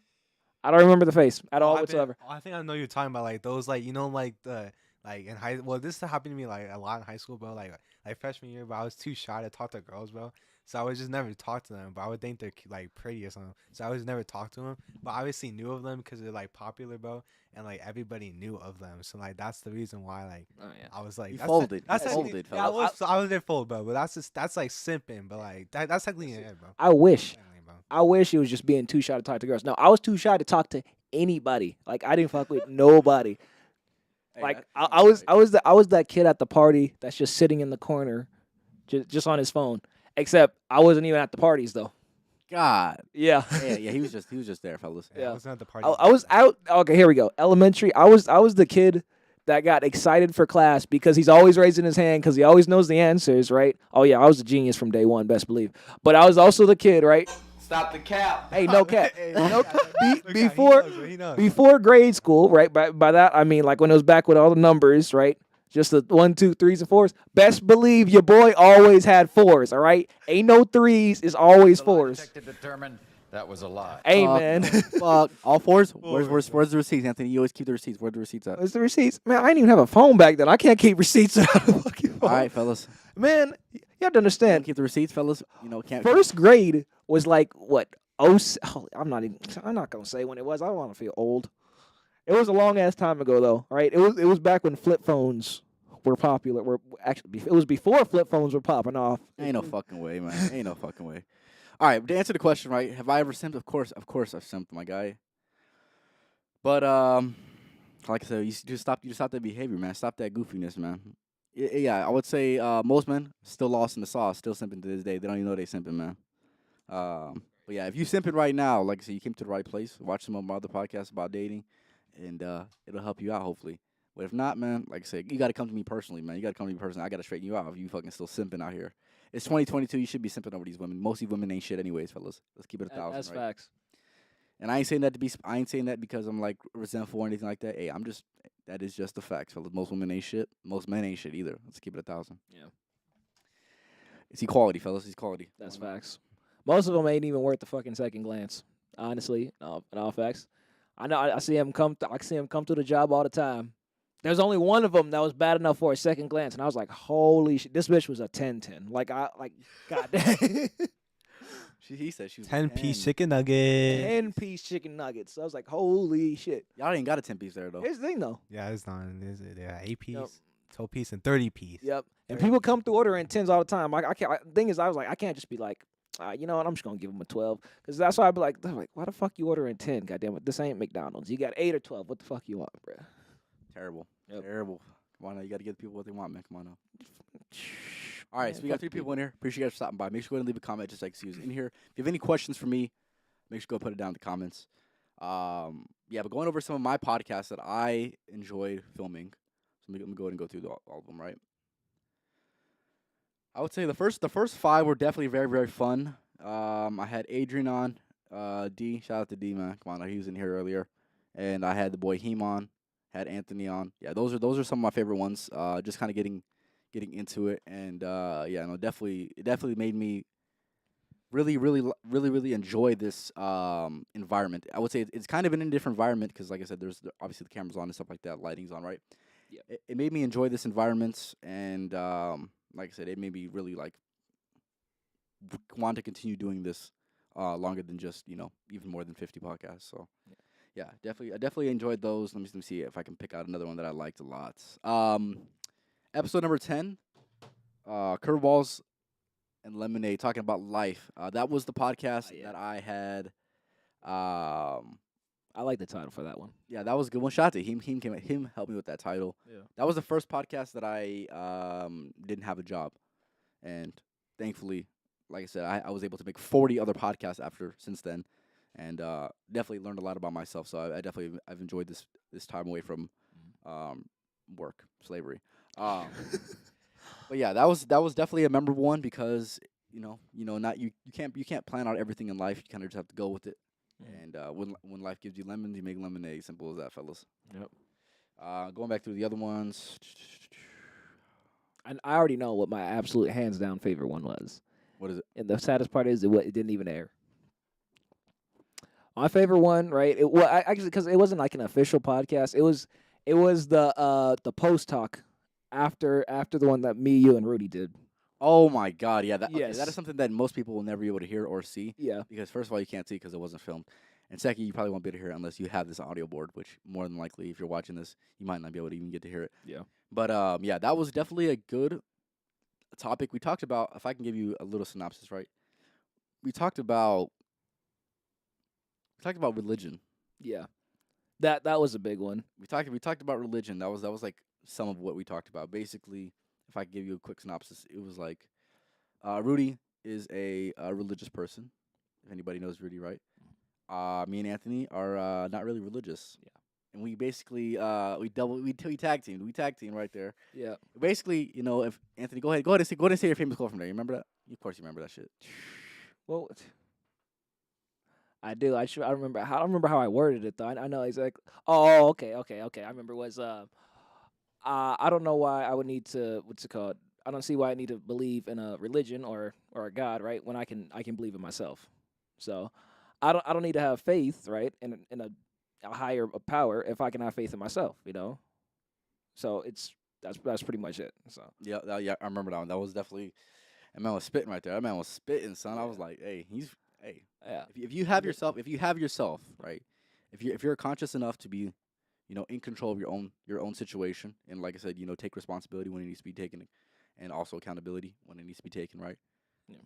B: I don't remember the face at all
C: I
B: whatsoever.
C: think I know you're talking about like those like like the like in high. Well, this happened to me like a lot in high school, bro. Like freshman year, but I was too shy to talk to girls, bro. So I would just never talk to them. But I would think they're like pretty or something. So I would never talk to them. But I obviously knew of them because they're like popular, bro, and like everybody knew of them. So like that's the reason why like
B: Oh yeah.
C: I was like
A: You
C: that's
A: folded.
C: That's
A: You
C: technically-
A: folded,
C: yeah,
A: fellas.
C: I was there fold, bro. But that's like simping. But like that's technically in bro.
B: I wish.
C: Technically, bro.
B: I wish it was just being too shy to talk to girls. No, I was too shy to talk to anybody. Like I didn't fuck with nobody.
A: Hey,
B: Like
A: that
B: I
A: sounds
B: was
A: right.
B: I was that kid at the party that's just sitting in the corner, just on his phone. Except I wasn't even at the parties though.
A: God.
B: Yeah.
A: Yeah. He was just there, fellas.
C: Yeah,
B: Yeah.
C: I wasn't at the party.
B: I was out. Okay, here we go. Elementary. I was the kid that got excited for class because he's always raising his hand because he always knows the answers, right? Oh yeah, I was a genius from day one, best believe. But I was also the kid, right?
D: Stop the cap.
B: Hey, no cap.
C: Hey,
B: No,
C: look at- look at-
B: before
C: he knows, bro, he knows.
B: before grade school, right? By that I mean like when it was back with all the numbers, right? Just the 1, 2, 3s, and 4s. Best believe your boy always had 4s. All right, ain't no 3s. It's always
E: The lie
B: 4s.
E: detector determined that was a lie.
B: Hey
A: Fuck.
B: man,
A: Fuck. All fours?
C: Fours,
A: Where's the receipts, Anthony? You always keep the receipts. Where the receipts at?
B: where's the receipts? Man, I didn't even have a phone back then. I can't keep receipts out of the fucking phone.
A: All right, fellas.
B: Man, you have to
A: Can't
B: understand.
A: keep the receipts, fellas. You know, can't.
B: First grade was like what? I'm not gonna say when it was. I don't want to feel old. It was a long ass time ago though, right? It was back when flip phones were popular. It was before flip phones were popping off.
A: Ain't no fucking way, man. Ain't no fucking way. All right, to answer the question, right? Have I ever simped? Of course, I've simped, my guy. But like I said, you just stop that behavior, man. Stop that goofiness, man. Yeah, I would say most men still lost in the sauce, still simping to this day. They don't even know they simping, man. But yeah, if you simping right now, like I said, you came to the right place. Watch some of my other podcasts about dating, and it'll help you out hopefully. But if not, man, like I said, you got to come to me personally, man. You got to come to me personally. I got to straighten you out if you fucking still simping out here. It's 2022. You should be simping over these women. Most of these women ain't shit anyways, fellas. Let's keep it 1,000.
B: That's
A: right?
B: facts.
A: And I ain't saying that because I'm like resentful or anything like that. Hey, that is just the facts, fellas. Most women ain't shit. Most men ain't shit either. Let's keep it 1,000.
B: Yeah.
A: It's equality, fellas. It's equality.
B: That's facts. Most of them ain't even worth the fucking second glance. Honestly, no, in all facts. I know. I see him come. I see him come to the job all the time. There's only one of them that was bad enough for a second glance, and I was like, "Holy shit! This bitch was a 10-10." Goddamn.
A: He said she was
C: 10-piece chicken nugget.
B: 10-piece chicken nuggets. So I was like, "Holy shit!"
A: Y'all ain't got a 10-piece there though.
B: Here's the thing, though.
C: Yeah, it's not. Is it? Yeah, 8-piece,
B: Yep.
C: 12-piece, and 30-piece.
B: Yep. And
C: 30.
B: people come through ordering 10s all the time. I can't. Thing is, I was like, I can't just be like, you know what? I'm just gonna give them a 12 because that's why I'd be like, they're like, why the fuck you ordering 10? Goddamn it, this ain't McDonald's. You got 8 or 12. What the fuck you want, bro?
A: Terrible.
B: Yep.
A: Terrible. Come on now. You got to give the people what they want, man. Come on now. All right, so we got 3 people in here. Appreciate you guys for stopping by. Make sure to go ahead and leave a comment just like Sue's in here. If you have any questions for me, make sure to go put it down in the comments. Yeah, but going over some of my podcasts that I enjoyed filming. So let me go ahead and go through all of them, right? I would say the first 5 were definitely very, very fun. I had Adrian on, D. Shout out to D, man. Come on, he was in here earlier. And I had the boy Heem on, had Anthony on. Yeah, those are some of my favorite ones. Just kind of getting into it, and yeah, no, it definitely made me really enjoy this environment. I would say it's kind of in a different environment because, like I said, there's obviously the cameras on and stuff like that, lighting's on, right?
B: Yep.
A: It made me enjoy this environment, and like I said, it made me really like want to continue doing this longer than just even more than 50 podcasts. So. Yeah, I definitely enjoyed those. Let me see if I can pick out another one that I liked a lot. Episode number 10, Curveballs and Lemonade, talking about life. That was the podcast
B: yeah.
A: that I had.
B: I like the title for that one.
A: Yeah, that was a good one. Shout out to him. Him helped me with that title.
B: Yeah.
A: That was the first podcast that I didn't have a job, and thankfully, like I said, I was able to make 40 other podcasts since then. And definitely learned a lot about myself. So I've enjoyed this time away from work, slavery. But yeah, that was definitely a memorable one because you can't plan out everything in life. You kind of just have to go with it. And when life gives you lemons, you make lemonade. Simple as that, fellas.
B: Yep.
A: Going back through the other ones.
B: And I already know what my absolute hands down favorite one was.
A: What is it?
B: And the saddest part is it didn't even air. My favorite one, right? It well, actually because it wasn't like an official podcast. It was the post talk after the one that me, you, and Rudy did.
A: Oh my God, yeah. That
B: Yes.
A: is something that most people will never be able to hear or see
B: Yeah.
A: because first of all, you can't see because it wasn't filmed, and second, you probably won't be able to hear it unless you have this audio board. Which more than likely, if you're watching this, you might not be able to even get to hear it.
B: Yeah.
A: But yeah, that was definitely a good topic. We talked about. If I can give you a little synopsis, right? We talked about religion.
B: Yeah. That was a big one.
A: We talked about religion. That was like some of what we talked about. Basically, if I could give you a quick synopsis, it was like Rudy is a religious person. If anybody knows Rudy, right? Me and Anthony are not really religious.
B: Yeah.
A: And we basically we tag teamed. We tag teamed right there.
B: Yeah.
A: Basically, if Anthony, go ahead and say your famous quote from there. You remember that? Of course, you remember that shit.
B: Well, I do. I remember. I don't remember how I worded it though. I know exactly. Oh, okay. I remember it was I don't know why I would need to. What's it called? I don't see why I need to believe in a religion or a God, right? When I can believe in myself. So I don't need to have faith, right? In a higher power if I can have faith in myself, So that's pretty much it. So
A: Yeah, I remember that one. That was definitely. That man was spitting right there. That man was spitting, son. I was like, hey,
B: yeah.
A: If you have yourself, right? If you're conscious enough to be, in control of your own situation, and like I said, take responsibility when it needs to be taken, and also accountability when it needs to be taken, right?
B: Yeah.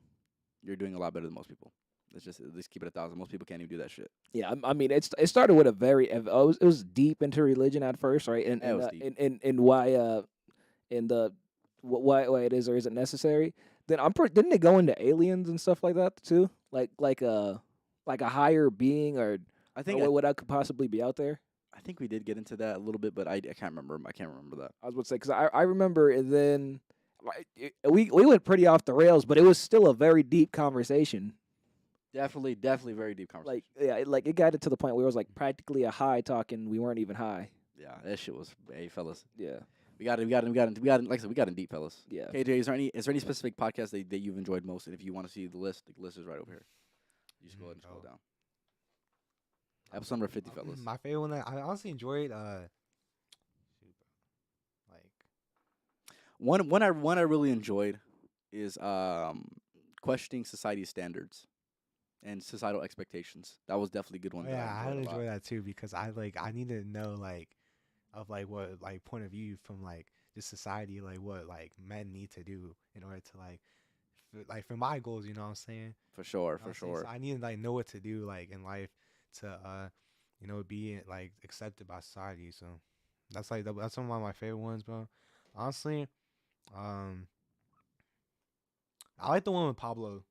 A: You're doing a lot better than most people. Let's keep it 1,000. Most people can't even do that shit.
B: Yeah, I mean, it started with a very it was deep into religion at first, right? And
A: Yeah, it was deep.
B: and why in the why it is or isn't necessary. Then didn't it go into aliens and stuff like that too? Like a higher being or
A: I think
B: what that could possibly be out there.
A: I think we did get into that a little bit, but I can't remember. I can't remember that.
B: I was about to say because I remember and then we went pretty off the rails, but it was still a very deep conversation.
A: Definitely very deep conversation.
B: It got it to the point where it was like practically a high talking. We weren't even high.
A: Yeah, that shit was. Hey, fellas,
B: Yeah.
A: we got it. Like I said, we got in deep, fellas.
B: Yeah.
A: KJ, is there any specific podcast that you've enjoyed most? And if you want to see the list is right over here. You just go ahead and scroll down. Episode number 50, fellas.
C: My favorite one that I honestly enjoyed.
A: One I really enjoyed is questioning society's standards and societal expectations. That was definitely a good one.
C: Yeah, I
A: enjoyed a
C: enjoy
A: lot.
C: that too because I need to know of what point of view from just society what men need to do in order to for my goals. You know what I'm saying?
A: For sure,
C: You know
A: for
C: what I'm saying?
A: sure.
C: So I need to know what to do in life to be accepted by society. So that's that's one of my favorite ones, bro. Honestly, I like the one with Pablo,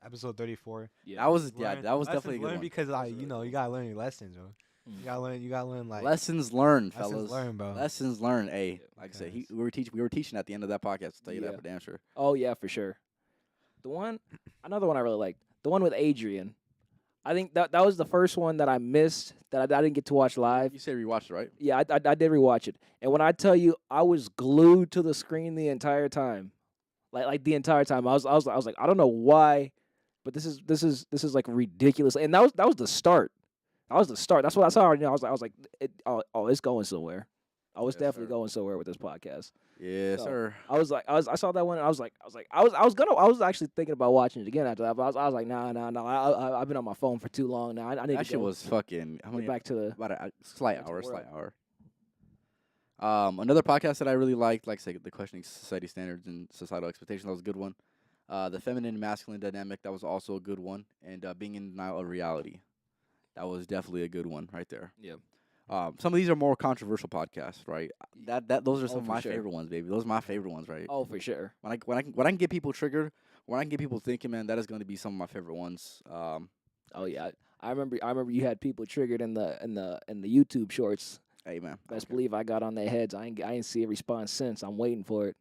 C: episode 34.
B: Yeah.
A: That was
C: Learn-
A: that was
C: lessons
A: definitely a good
C: learned
A: one.
C: because
A: That was a really
C: you
A: good
C: gotta learn your lessons, bro.
B: Mm.
C: You gotta learn
A: lessons learned,
C: lessons
A: fellas.
C: learned, bro.
A: Lessons learned. Hey,
B: Yeah,
A: like I said,
C: because-
A: we were teaching at the end of that podcast. I'll tell you
B: Yeah.
A: that for damn sure.
B: Oh yeah, for sure. Another one I really liked. The one with Adrian. I think that was the first one that I missed that I didn't get to watch live.
A: You said you watched it, right?
B: Yeah, I did rewatch it, and when I tell you, I was glued to the screen the entire time, like the entire time. I was like, I don't know why, but this is like ridiculous, and that was the start. That was the start. That's what I saw. I was like, it's going somewhere. I was
A: Yes,
B: definitely
A: sir.
B: going somewhere with this podcast.
A: Yes,
B: So,
A: sir.
B: I saw that one. And I was actually thinking about watching it again after that. But I was like, nah. I've been on my phone for too long now. I need
A: That
B: to
A: shit
B: go
A: was fucking. How
B: get
A: many?
B: back to the.
A: About a slight
B: back to
A: hour.
B: the
A: Slight
B: world.
A: hour. Another podcast that I really liked, like I said, the questioning society standards and societal expectations. That was a good one. The feminine and masculine dynamic. That was also a good one. And being in denial of reality. That was definitely a good one right there.
B: Yeah.
A: Some of these are more controversial podcasts, right? Those are some of
B: for
A: my
B: sure.
A: favorite ones, baby. Those are my favorite ones, right?
B: Oh, for sure.
A: When I can get people triggered, when I can get people thinking, man, that is going to be some of my favorite ones.
B: Oh yeah. I remember you had people triggered in the YouTube shorts.
A: Hey, man.
B: Best believe I got on their heads. I ain't see a response since. I'm waiting for it.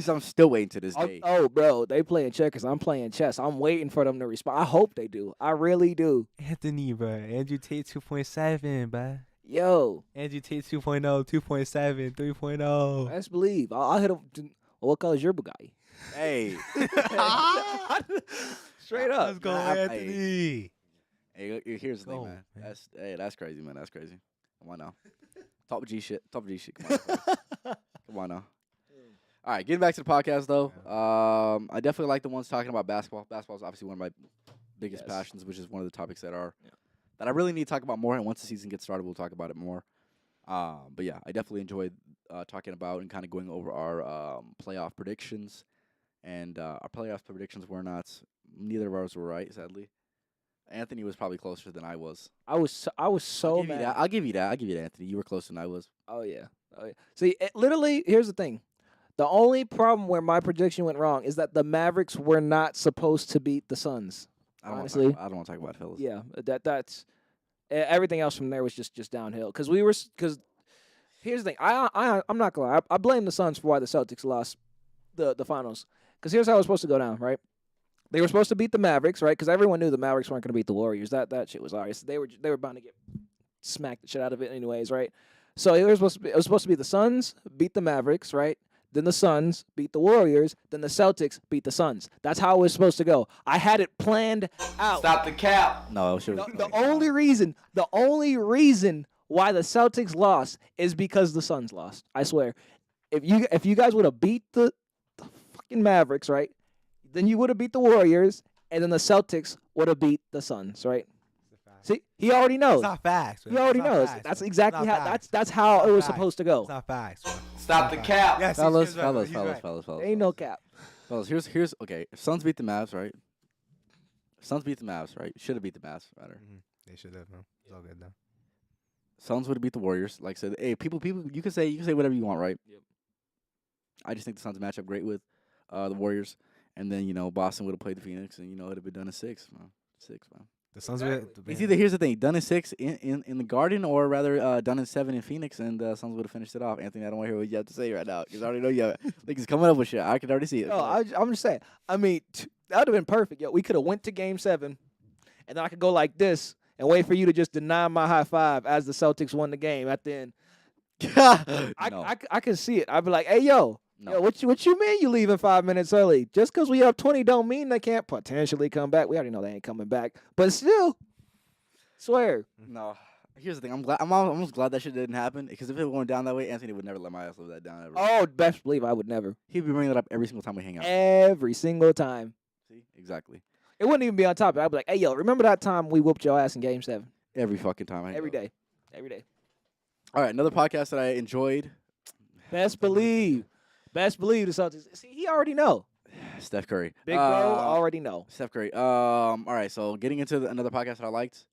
A: I'm still waiting to this day.
B: Oh, bro, they playing checkers. I'm playing chess. I'm waiting for them to respond. I hope they do. I really do.
C: Anthony, bro. Andrew Tate 2.7, bro.
B: Yo,
C: Andrew Tate 2.0, 2.7, 3.0.
B: best believe. I'll hit him. What color is your Bugatti?
A: Hey,
B: Straight up.
C: Let's go,
A: Nah,
C: Anthony.
A: Hey, here's the thing,
C: Go,
A: man.
C: man.
A: That's crazy, man. That's crazy. Come on now. Top G shit. Top G shit. Come on, come on now. All right, getting back to the podcast though. I definitely like the ones talking about basketball. Basketball is obviously one of my biggest
B: Yes.
A: passions, which is one of the topics that I really need to talk about more. And once the season gets started, we'll talk about it more. But yeah, I definitely enjoyed talking about and kind of going over our playoff predictions. And our playoff predictions were not. Neither of ours were right, sadly. Anthony was probably closer than I was.
B: I was so
A: I'll give you
B: mad.
A: that. I'll give you that. I'll give you that, Anthony. You were closer than I was.
B: Oh yeah. See, literally, here's the thing. The only problem where my prediction went wrong is that the Mavericks were not supposed to beat the Suns. Honestly,
A: I don't want to talk about it, fellas.
B: yeah, that's everything else from there was just downhill. Because here's the thing. I'm not gonna lie. I blame the Suns for why the Celtics lost the finals. Because here's how it was supposed to go down, right? They were supposed to beat the Mavericks, right? Because everyone knew the Mavericks weren't going to beat the Warriors. That shit was obvious. They were bound to get smacked the shit out of it anyways, right? So it was supposed to be the Suns beat the Mavericks, right? Then the Suns beat the Warriors. Then the Celtics beat the Suns. That's how it was supposed to go. I had it planned out.
D: Stop the cap.
A: No, sure.
B: The only reason why the Celtics lost is because the Suns lost. I swear. If you guys would have beat the fucking Mavericks, right? Then you would have beat the Warriors, and then the Celtics would have beat the Suns, right? See, he already knows.
C: It's not facts.
B: He already knows. That's exactly how. That's how it was supposed to go.
C: It's not facts. Bro.
D: Stop the cap.
C: Yes,
A: Fellas,
C: he's right,
A: fellas.
B: Ain't no cap.
A: Fellas, here's okay. If Suns beat the Mavs, right? If Suns beat the Mavs, right? Should have beat the Mavs, rather.
C: They should have. It's all good though.
A: Suns would have beat the Warriors. Like I said, hey, people, you can say whatever you want, right?
B: Yep.
A: I just think the Suns match up great with the Warriors, and then Boston would have played the Phoenix, and it'd have been done in 6, man. 6, man.
C: The Suns
A: It's either here's the thing, done in 6 in the Garden, or rather done in 7 in Phoenix, and Suns would have finished it off. Anthony, I don't want to hear what you have to say right now because I already know you. Like he's coming up with shit. I can already see it.
B: No, I'm just saying. I mean, that would have been perfect. Yo, we could have went to Game 7, and then I could go like this and wait for you to just deny my high five as the Celtics won the game at the end.
A: No.
B: I could see it. I'd be like, hey, yo.
A: No.
B: Yo, what you mean you leaving 5 minutes early? Just because we up 20 don't mean they can't potentially come back. We already know they ain't coming back. But still, swear.
A: No. Here's the thing. I'm almost glad that shit didn't happen because if it went down that way, Anthony would never let my ass live that down ever.
B: Oh, best believe I would never.
A: He'd be bringing it up every single time we hang out.
B: Every single time.
A: See? Exactly.
B: It wouldn't even be on topic. I'd be like, hey, yo, remember that time we whooped your ass in Game 7?
A: Every fucking time I hang
B: Every
A: out.
B: day. Every day.
A: All right, another podcast that I enjoyed.
B: Best believe the Celtics. See, he already know.
A: Steph Curry.
B: Big bro already know.
A: Steph Curry. All right, so getting into another podcast that I liked,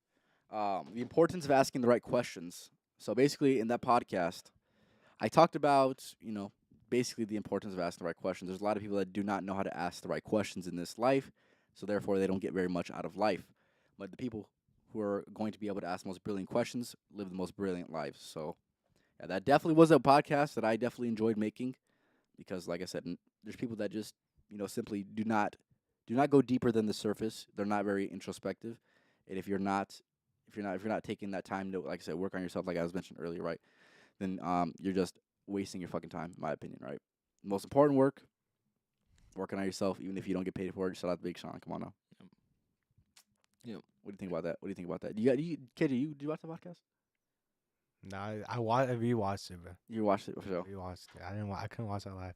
A: the importance of asking the right questions. So basically, in that podcast, I talked about, basically the importance of asking the right questions. There's a lot of people that do not know how to ask the right questions in this life, so therefore they don't get very much out of life. But the people who are going to be able to ask the most brilliant questions live the most brilliant lives. So yeah, that definitely was a podcast that I definitely enjoyed making because, like I said, there's people that just simply do not go deeper than the surface. They're not very introspective, and if you're not taking that time to, like I said, work on yourself, like I was mentioned earlier, right? Then you're just wasting your fucking time, in my opinion, right? Most important working on yourself, even if you don't get paid for it. Shout out to Big Sean. Come on now.
B: Yep.
A: What do you think about that? KJ, did you watch the podcast?
C: No, I rewatched it, bro.
A: You watched it for sure.
C: Rewatched it. I couldn't watch that live.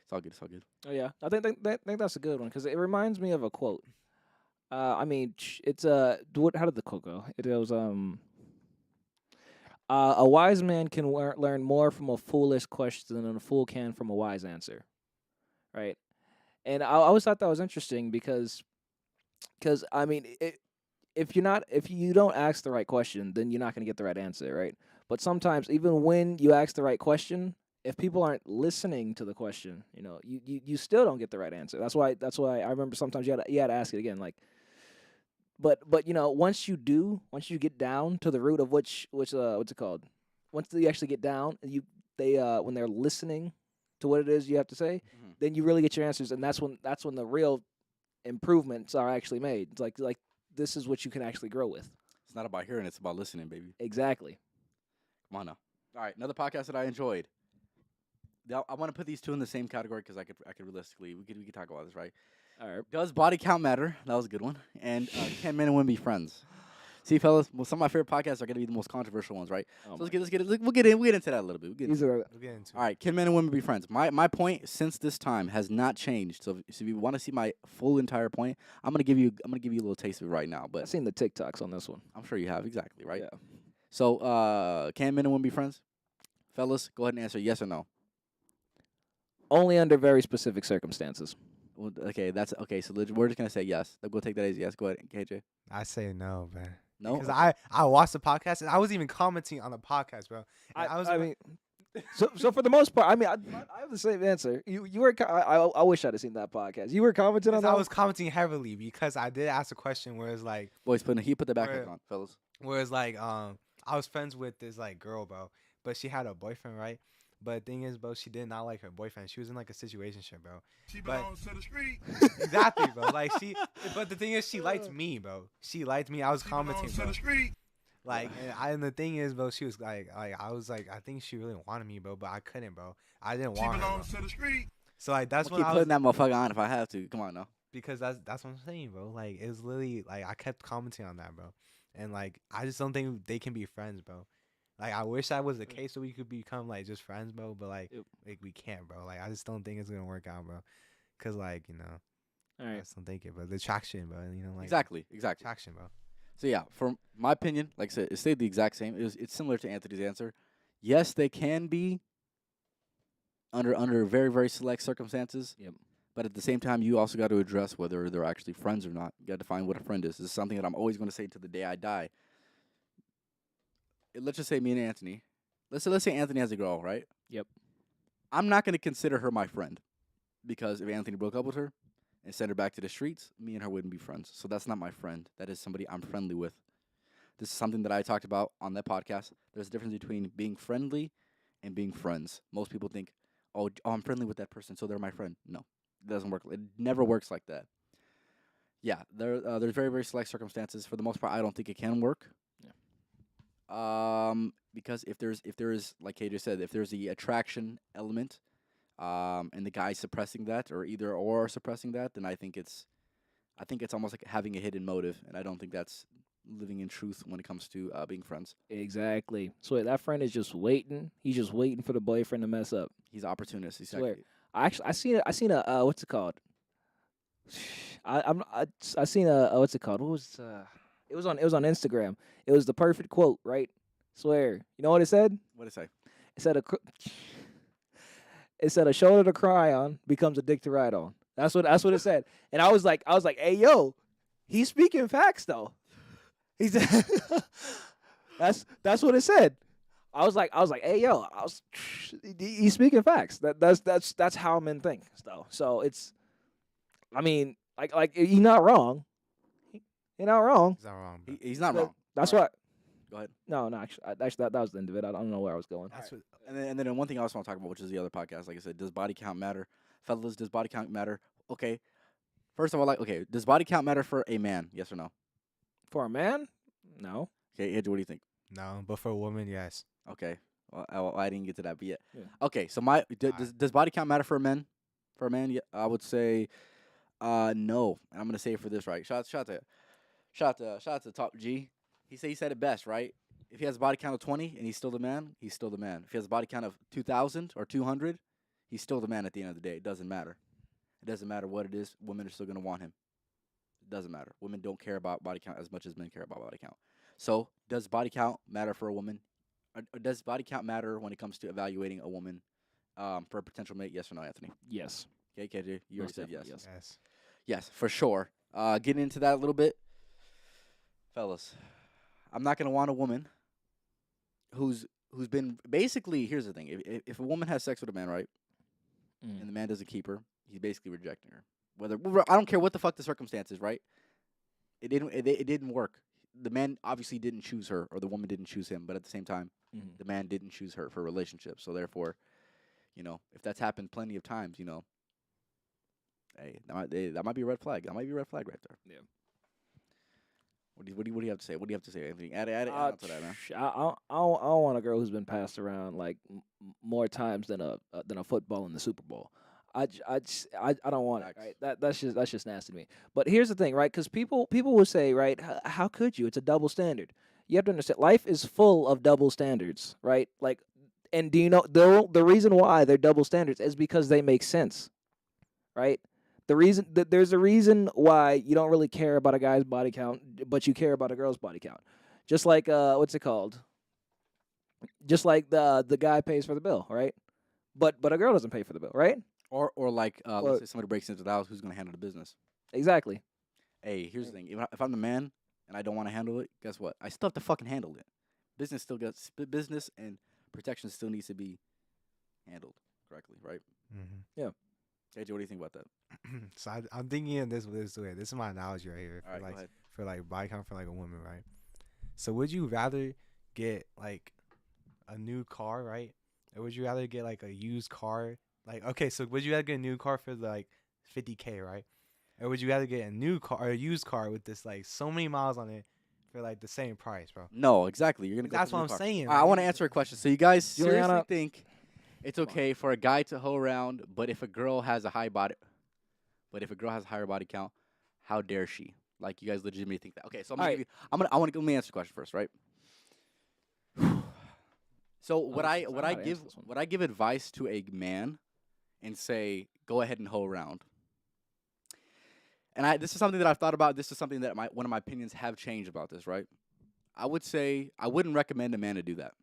A: It's all good. It's all good.
B: Oh, yeah. I think that's a good one because it reminds me of a quote. I mean, it's how did the quote go? It goes, a wise man can learn more from a foolish question than a fool can from a wise answer, right? And I always thought that was interesting because I mean, if you don't ask the right question, then you're not gonna get the right answer, right? But sometimes, even when you ask the right question, if people aren't listening to the question, you still don't get the right answer. That's why I remember sometimes you had to ask it again, like. But once you get down to the root of what's it called? Once you actually get down, when they're listening to what it is you have to say, then you really get your answers, and that's when the real improvements are actually made. It's like this is what you can actually grow with.
A: It's not about hearing; it's about listening, baby.
B: Exactly.
A: Come on now. All right, another podcast that I enjoyed. I want to put these two in the same category because I could realistically we could talk about this, right?
B: All right.
A: Does body count matter? That was a good one. And can men and women be friends? See, fellas, well, some of my favorite podcasts are gonna be the most controversial ones, right?
B: Oh
A: So
B: my
A: let's get we'll get into that a little bit. We'll get
B: These
A: into
B: are
C: We'll get into
A: All right, can men and women be friends? My point since this time has not changed. So if you want to see my full entire point, I'm gonna give you a little taste of it right now.
B: I've
A: But
B: seen the TikToks on this one.
A: I'm sure you have exactly right.
B: Yeah.
A: So can men and women be friends? Fellas, go ahead and answer yes or no.
B: Only under very specific circumstances.
A: Well, okay, that's okay. So we're just gonna say yes. We'll take that as yes. Go ahead, KJ.
C: I say no, man.
A: No.
C: Because I watched the podcast and I was even commenting on the podcast, bro. And
B: I mean, so for the most part, I mean, I have the same answer. You were. I wish I'd have seen that podcast. You were commenting on that.
C: I was commenting heavily because I did ask a question where it's like,
A: Boys, he put the backpack
C: Where-
A: on, fellas.
C: where it's like, I was friends with this like girl, bro, but she had a boyfriend, right? But the thing is, bro, she did not like her boyfriend. She was in like a situationship, bro.
D: She
C: But-
D: belongs to the street.
C: Exactly, bro. Like but the thing is, she liked me, bro. She liked me. I was
D: She
C: commenting,
D: belongs to
C: bro.
D: the street.
C: Like, and the thing is, bro, she was like, I was like, I think she really wanted me, bro, but I couldn't, bro. I didn't
D: She
C: want her, bro.
D: belongs to the street.
C: So like, that's
A: I'm
C: when
A: keep
C: I was,
A: putting that motherfucker on if I have to. Come on now.
C: because that's what I'm saying, bro. Like, it's literally like I kept commenting on that, bro, and like I just don't think they can be friends, bro. Like, I wish that was the case so we could become like just friends, bro. But like,
B: Yep.
C: like we can't, bro. Like, I just don't think it's gonna work out, bro. Cause like,
B: All
C: I
B: right.
C: just don't think it, bro. The attraction, bro. Like
A: Exactly.
C: attraction, bro.
A: So yeah, from my opinion, like I said, it stayed the exact same. It's similar to Anthony's answer. Yes, they can be under very very select circumstances.
B: Yep.
A: But at the same time, you also got to address whether they're actually friends or not. You got to find what a friend is. This is something that I'm always going to say to the day I die. Let's just say me and Anthony. Let's say Anthony has a girl, right?
B: Yep.
A: I'm not going to consider her my friend because if Anthony broke up with her and sent her back to the streets, me and her wouldn't be friends. So that's not my friend. That is somebody I'm friendly with. This is something that I talked about on that podcast. There's a difference between being friendly and being friends. Most people think, oh, I'm friendly with that person, so they're my friend. No, it doesn't work. It never works like that. Yeah, there's very, very select circumstances. For the most part, I don't think it can work. Because if there's like KJ said, if there's the attraction element, and the guy suppressing that or suppressing that, then I think it's almost like having a hidden motive, and I don't think that's living in truth when it comes to being friends.
B: Exactly. So that friend is just waiting. He's just waiting for the boyfriend to mess up.
A: He's opportunist.
B: Swear.
A: Exactly.
B: I seen a what's it called? I seen a what's it called? What was it was on Instagram. It was the perfect quote, right? Swear. You know what it said?
A: What did it say?
B: It said a shoulder to cry on becomes a dick to ride on. That's what it said. And I was like, hey yo, he's speaking facts though. He said that's what it said. I was like, hey yo, he's speaking facts. That's how men think though. So it's, I mean, like he's not wrong. You're not wrong.
C: Is that wrong, bro?
A: He's not
B: But
A: wrong.
B: That's
A: All right.
B: what.
A: Go ahead.
B: No, actually, that was the end of it. I don't know where I was going.
C: That's what.
A: And then one thing I also want to talk about, which is the other podcast. Like I said, does body count matter, fellas? Does body count matter? Okay. First of all, does body count matter for a man? Yes or no?
B: For a man, no.
A: Okay, Andrew, what do you think?
C: No, but for a woman, yes.
A: Okay. Well, I didn't get to that, but yeah.
B: Yeah.
A: Okay, so does body count matter for a man? For a man, yeah, I would say, no. And I'm gonna say it for this, right? Shout to Top G. He said it best, right? If he has a body count of 20 and he's still the man, he's still the man. If he has a body count of 2,000 or 200, he's still the man at the end of the day. It doesn't matter. It doesn't matter what it is. Women are still gonna want him. It doesn't matter. Women don't care about body count as much as men care about body count. So, does body count matter for a woman? Or does body count matter when it comes to evaluating a woman for a potential mate? Yes or no, Anthony?
B: Yes.
A: Okay, KJ, you already
B: Most
A: said yes.
B: definitely,
C: Yes.
A: Yes, for sure. Getting into that a little bit, fellas, I'm not gonna want a woman who's been basically. Here's the thing: if a woman has sex with a man, right, and the man doesn't keep her, he's basically rejecting her. I don't care what the fuck the circumstances, right? It didn't work. The man obviously didn't choose her, or the woman didn't choose him. But at the same time, the man didn't choose her for a relationship. So therefore, if that's happened plenty of times, hey, that might be a red flag. That might be a red flag right there.
B: Yeah.
A: What do you have to say? What do you have to say, Anthony? Add on to that, man.
B: I don't want a girl who's been passed around like more times than a football in the Super Bowl. I don't want it.
A: Facts.
B: Right? That's just nasty to me. But here's the thing, right? Because people will say, right? How could you? It's a double standard. You have to understand. Life is full of double standards, right? Like, and do you know the reason why they're double standards is because they make sense, right? The reason that there's a reason why you don't really care about a guy's body count, but you care about a girl's body count. Just like what's it called? Just like the guy pays for the bill, right? But a girl doesn't pay for the bill, right?
A: Or like,
B: Well-
A: let's say somebody breaks into the house, who's gonna handle the business?
B: Exactly.
A: Hey, here's the thing: if I'm the man and I don't want to handle it, guess what? I still have to fucking handle it. Business still gets business, and protection still needs to be handled correctly, right?
C: Mm-hmm.
A: AJ, what do you think about that?
C: So I'm thinking of this way. This is my analogy right here
A: All right,
C: for
A: go
C: like
A: ahead.
C: for like body count for like a woman, right? So would you rather get like a new car, right? Or would you rather get like a used car? Like, okay, so would you rather get a new car for like 50K, right? Or would you rather get a new car or a used car with this like so many miles on it for like the same price, bro?
A: No, exactly. You're gonna go.
C: That's
A: for the
C: what
A: new
C: I'm
A: car.
C: saying,
A: All right, I want to
C: right?
A: answer a question. So you guys seriously
B: Juliana-
A: think it's okay for a guy to hoe around, but if a girl has a high body, but if a girl has a higher body count, how dare she? Like, you guys legitimately think that? Okay, so I'm gonna
B: All
A: give you. Let me answer the question first, right? So would I
B: I'm not
A: give
B: answering this one.
A: would I give advice to a man and say go ahead and hoe around? And this is something that I've thought about. This is something that one of my opinions have changed about this, right? I would say I wouldn't recommend a man to do that.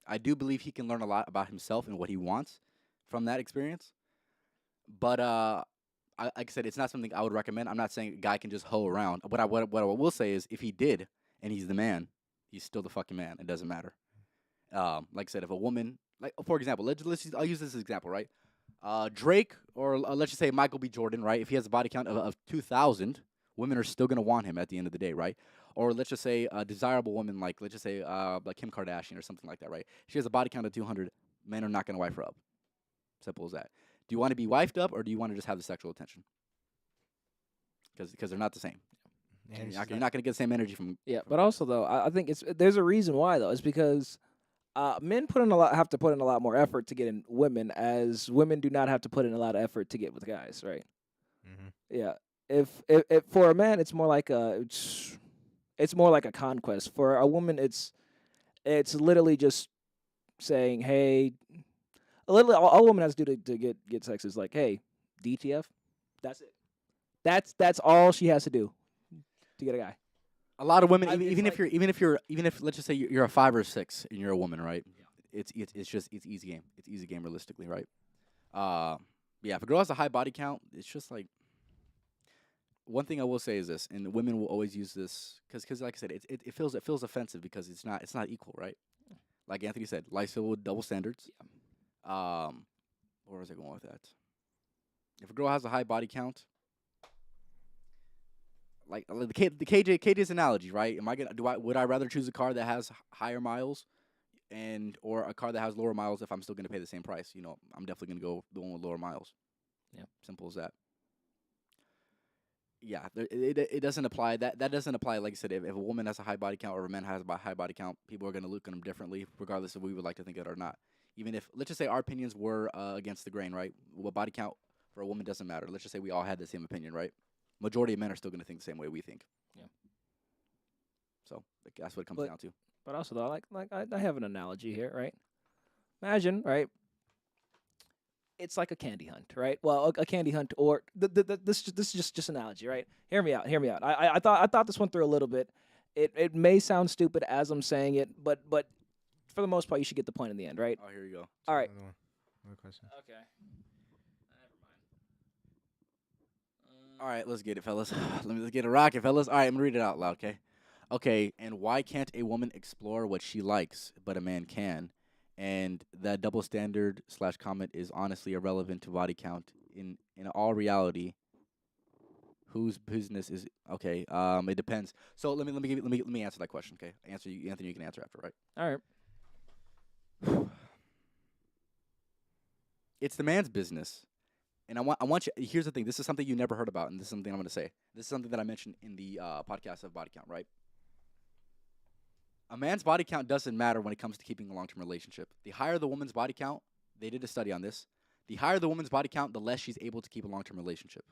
A: I do believe he can learn a lot about himself and what he wants from that experience. But like I said, it's not something I would recommend. I'm not saying a guy can just hoe around. What I will say is, if he did and he's the man, he's still the fucking man. It doesn't matter. Like I said, if a woman, like for example, I'll use this as an example, right? Drake, or let's just say Michael B. Jordan, right? If he has a body count of 2,000, women are still gonna want him at the end of the day, right? Or let's just say a desirable woman, like let's just say like Kim Kardashian or something like that, right? She has a body count of 200. Men are not gonna wife her up. Simple as that. Do you want to be wifed up, or do you want to just have the sexual attention? Because they're not the same.
C: And
A: You're not gonna get the same energy from.
B: Yeah, but also though, I think there's a reason why though. It's because men have to put in a lot more effort to get in women, as women do not have to put in a lot of effort to get with guys, right?
C: Mm-hmm.
B: Yeah. If for a man, it's more like a conquest. For a woman, it's literally just saying, hey, literally all a woman has to do to get sex is like, hey, DTF. That's it. That's all she has to do to get a guy.
A: A lot of women,
B: I mean,
A: even
B: it's
A: if let's just say you're a 5 or 6 and you're a woman, right? It's easy game. It's easy game realistically, right? Yeah. If a girl has a high body count, it's just like, one thing I will say is this, and women will always use this because like I said, it feels offensive because it's not equal, right? Like Anthony said, life's filled with double standards. Where was I going with that? If a girl has a high body count, like the KJ's analogy, right? Would I rather choose a car that has higher miles, or a car that has lower miles if I'm still going to pay the same price? You know, I'm definitely going to go the one with lower miles.
B: Yeah,
A: simple as that. Yeah, it doesn't apply. That doesn't apply. Like I said, if a woman has a high body count or a man has a high body count, people are going to look at them differently, regardless if we would like to think it or not. Even if, let's just say, our opinions were against the grain, right? What body count for a woman doesn't matter. Let's just say we all had the same opinion, right? Majority of men are still going to think the same way we think.
B: Yeah.
A: So that's what it comes down to.
B: But also though, like I have an analogy here, right? Imagine, right? It's like a candy hunt, right? Well, a candy hunt, or this is just analogy, right? Hear me out. I thought this one through a little bit. It may sound stupid as I'm saying it, but for the most part, you should get the point in the end, right?
A: Oh, here you go.
B: All right.
C: Another question.
B: Okay.
A: All right, let's get it, fellas. Let's get it rocking, fellas. All right, I'm going to read it out loud, okay? Okay, and why can't a woman explore what she likes, but a man can? And that double standard / comment is honestly irrelevant to body count. In all reality, whose business is okay? It depends. So let me answer that question. Okay, Anthony, you can answer after, right?
B: All right.
A: It's the man's business, and I want you. Here's the thing. This is something you never heard about, and this is something I'm going to say. This is something that I mentioned in the podcast of body count, right? A man's body count doesn't matter when it comes to keeping a long-term relationship. The higher the woman's body count, they did a study on this, The higher the woman's body count, the less she's able to keep a long-term relationship.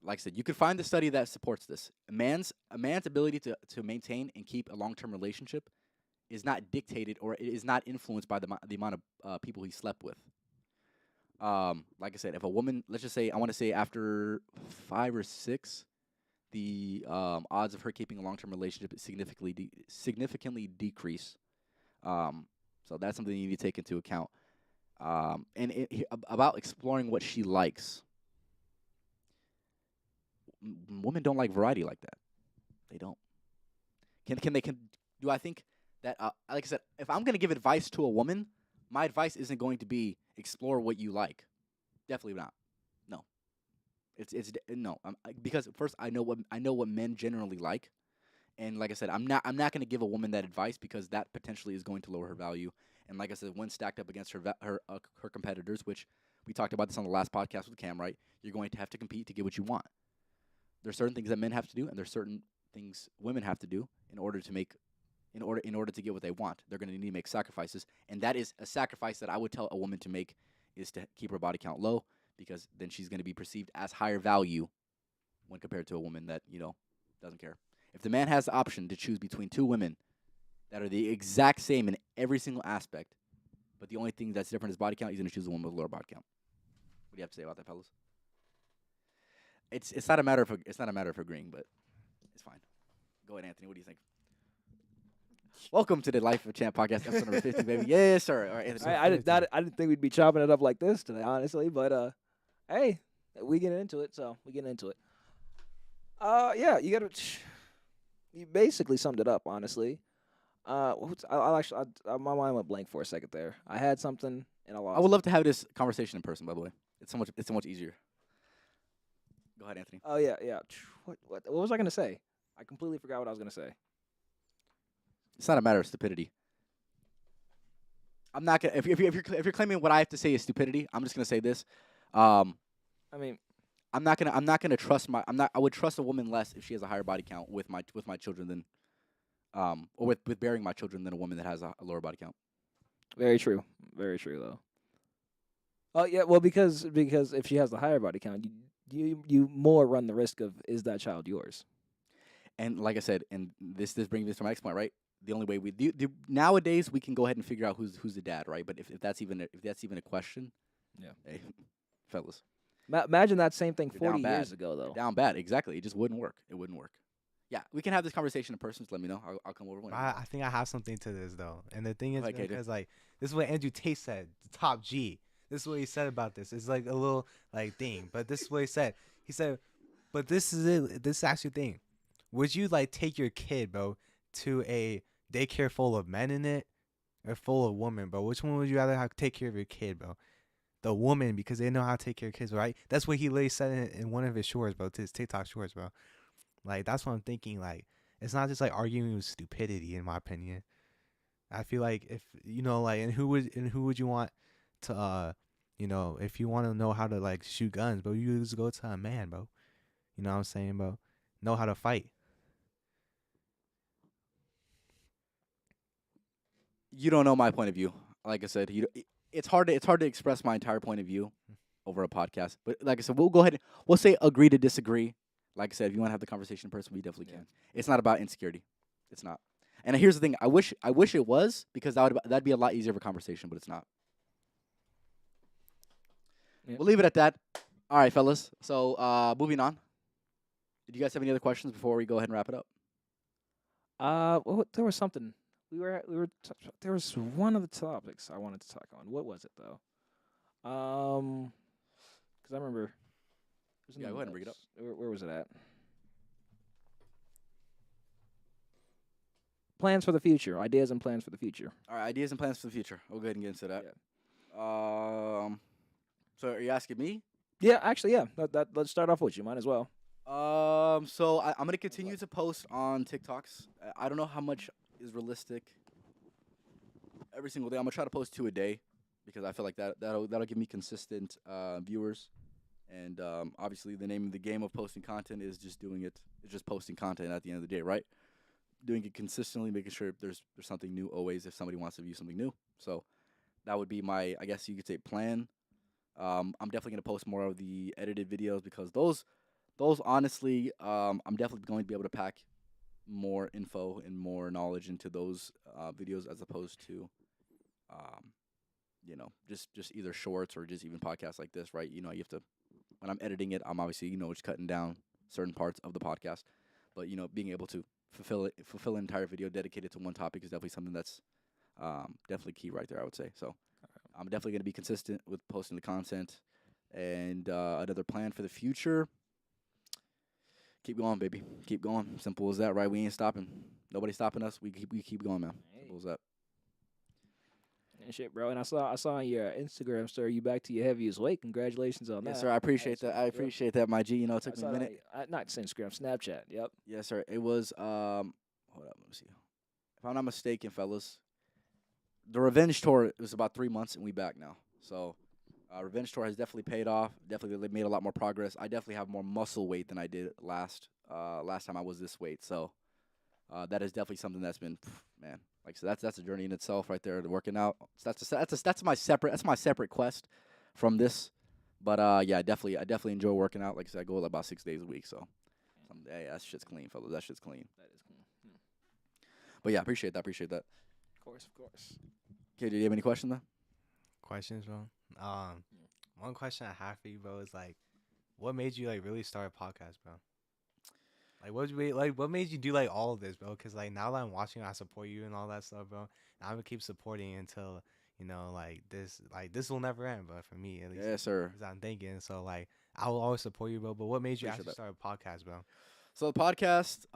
A: Like I said, you could find the study that supports this. A man's ability to maintain and keep a long-term relationship is not dictated or it is not influenced by the amount of people he slept with. Like I said, if a woman, let's just say, I want to say after 5 or 6, the odds of her keeping a long-term relationship significantly decrease. So that's something you need to take into account. About exploring what she likes. Women don't like variety like that. They don't. Do I think that, like I said, if I'm going to give advice to a woman, my advice isn't going to be explore what you like. Definitely not. No. No. Because first I know what men generally like, and like I said, I'm not going to give a woman that advice because that potentially is going to lower her value. And like I said, when stacked up against her competitors, which we talked about this on the last podcast with Cam, right? You're going to have to compete to get what you want. There's certain things that men have to do, and there's certain things women have to do in order to get what they want. They're going to need to make sacrifices, and that is a sacrifice that I would tell a woman to make is to keep her body count low, because then she's going to be perceived as higher value when compared to a woman that doesn't care. If the man has the option to choose between two women that are the exact same in every single aspect, but the only thing that's different is body count, he's going to choose the woman with lower body count. What do you have to say about that, fellas? It's not a matter of agreeing, but it's fine. Go ahead, Anthony. What do you think? Welcome to the Life of a Champ podcast, episode number 50, baby. Yes, sir. All right, Anthony.
B: I didn't think we'd be chopping it up like this today, honestly. But hey, we getting into it, so we getting into it. Yeah, you basically summed it up, honestly. My mind went blank for a second there. I had something and I lost.
A: I would love to have this conversation in person. By the way, it's so much easier. Go ahead, Anthony.
B: Oh yeah. What was I gonna say? I completely forgot what I was gonna say.
A: It's not a matter of stupidity. I'm not gonna. If you're claiming what I have to say is stupidity, I'm just gonna say this.
B: I mean,
A: I'm not gonna trust I would trust a woman less if she has a higher body count with my children than, or with bearing my children than a woman that has a lower body count.
B: very true though. Oh yeah, well because if she has the higher body count, you more run the risk of, is that child yours?
A: And like I said, and this brings me to my next point, right? The only way we do nowadays, we can go ahead and figure out who's the dad, right? But if that's even a question,
B: yeah,
A: hey, fellas,
B: imagine that same thing
A: You're
B: 40
A: down
B: years
A: bad.
B: ago, though.
A: You're down bad, exactly. It just wouldn't work. It wouldn't work. Yeah, we can have this conversation in person. Just let me know. I'll come over.
C: I think I have something to this though, and the thing is,
A: Okay,
C: because like this is what Andrew Tate said, the top G. This is what he said about this. It's like a little like thing, but this is what he said. He said, but this is it. This is actually the thing. Would you like take your kid, bro, to a daycare full of men in it, or full of women, bro? Which one would you rather have take care of your kid, bro? The woman, because they know how to take care of kids, right? That's what he literally said in one of his shorts, bro, to his TikTok shorts, bro. Like, that's what I'm thinking. Like, it's not just like arguing with stupidity, in my opinion. I feel like if like, and who would you want to if you want to know how to like shoot guns, bro, you just go to a man, bro. You know what I'm saying, bro? Know how to fight.
A: You don't know my point of view. Like I said, it's hard to express my entire point of view over a podcast. But like I said, we'll go ahead and we'll say agree to disagree. Like I said, if you want to have the conversation in person, we definitely can. It's not about insecurity. It's not. And here's the thing: I wish it was, because that'd be a lot easier of a conversation, but it's not.
B: Yep.
A: We'll leave it at that. All right, fellas. So moving on. Did you guys have any other questions before we go ahead and wrap it up?
B: There was something. There was one of the topics I wanted to talk on. What was it though? Because I remember.
A: Yeah, go ahead and bring it up.
B: Where was it at? Plans for the future. Ideas and plans for the future.
A: All right, ideas and plans for the future. We'll go ahead and get into that.
B: Yeah.
A: So are you asking me?
B: Yeah, actually, yeah. Let's start off with you. Might as well.
A: So I'm gonna continue to post on TikToks. I don't know how much is realistic. Every single day, I'm gonna try to post 2 a day, because I feel like that'll give me consistent viewers. And obviously, the name of the game of posting content is just doing it. It's just posting content at the end of the day, right? Doing it consistently, making sure there's something new always if somebody wants to view something new. So that would be my, I guess you could say, plan. I'm definitely gonna post more of the edited videos because those honestly, I'm definitely going to be able to pack more info and more knowledge into those videos as opposed to, um, just either shorts or just even podcasts like this, right? You have to, when I'm editing it, I'm obviously, just cutting down certain parts of the podcast, but being able to fulfill an entire video dedicated to one topic is definitely something that's definitely key right there, I would say. So I'm definitely going to be consistent with posting the content, and another plan for the future. Keep going, baby. Keep going. Simple as that, right? We ain't stopping. Nobody's stopping us. We keep going, man. Simple as that.
B: And shit, bro. And I saw on your Instagram story you back to your heaviest weight. Congratulations on that.
A: Yes, sir. I appreciate that. I appreciate that, my G. It took me a minute.
B: Not Instagram, Snapchat. Yep.
A: Yes, sir. It was hold up, let me see. If I'm not mistaken, fellas, the Revenge Tour was about 3 months, and we back now. So, Revenge Tour has definitely paid off. Definitely made a lot more progress. I definitely have more muscle weight than I did last time I was this weight. So, that is definitely something that's been, man. Like so, that's a journey in itself, right there. The working out. So that's my separate quest from this. But yeah, I definitely enjoy working out. Like I said, I go about 6 days a week. So, hey, that shit's clean, fellas. That shit's clean.
B: That is cool.
A: But yeah, appreciate that. Appreciate that.
B: Of course.
A: Okay, do you have any questions, though?
C: Questions, bro. One question I have for you, bro, is like, what made you like really start a podcast, bro? What made you do like all of this, bro? Because like now that I'm watching, I support you and all that stuff, bro. And I'm gonna keep supporting you until this will never end, bro. For me, at least.
A: Yes, sir.
C: Because I'm thinking, so like I will always support you, bro. But what made you
A: Appreciate
C: actually
A: that.
C: start a podcast, bro?
A: So the podcast,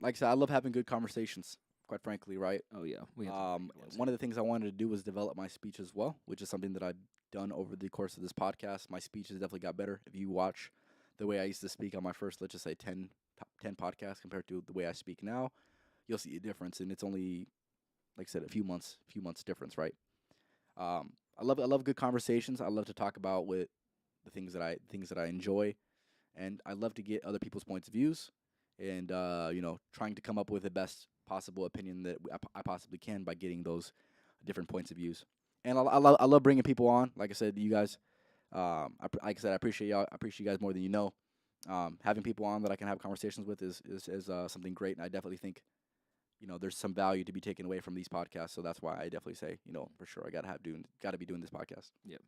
A: like I said, I love having good conversations. Quite frankly, right?
B: Oh yeah.
A: One of the things I wanted to do was develop my speech as well, which is something that I've done over the course of this podcast. My speech has definitely got better. If you watch the way I used to speak on my first, let's just say 10 podcasts compared to the way I speak now, you'll see a difference. And it's only, like I said, a few months difference, right? I love good conversations. I love to talk about with the things that I enjoy, and I love to get other people's points of views, and trying to come up with the best possible opinion that I possibly can by getting those different points of views. And I love bringing people on. Like I said, you guys, like I said, I appreciate y'all. I appreciate you guys more than you know. Having people on that I can have conversations with is something great, and I definitely think, there's some value to be taken away from these podcasts. So that's why I definitely say, for sure, I gotta be doing this podcast.
B: Yep.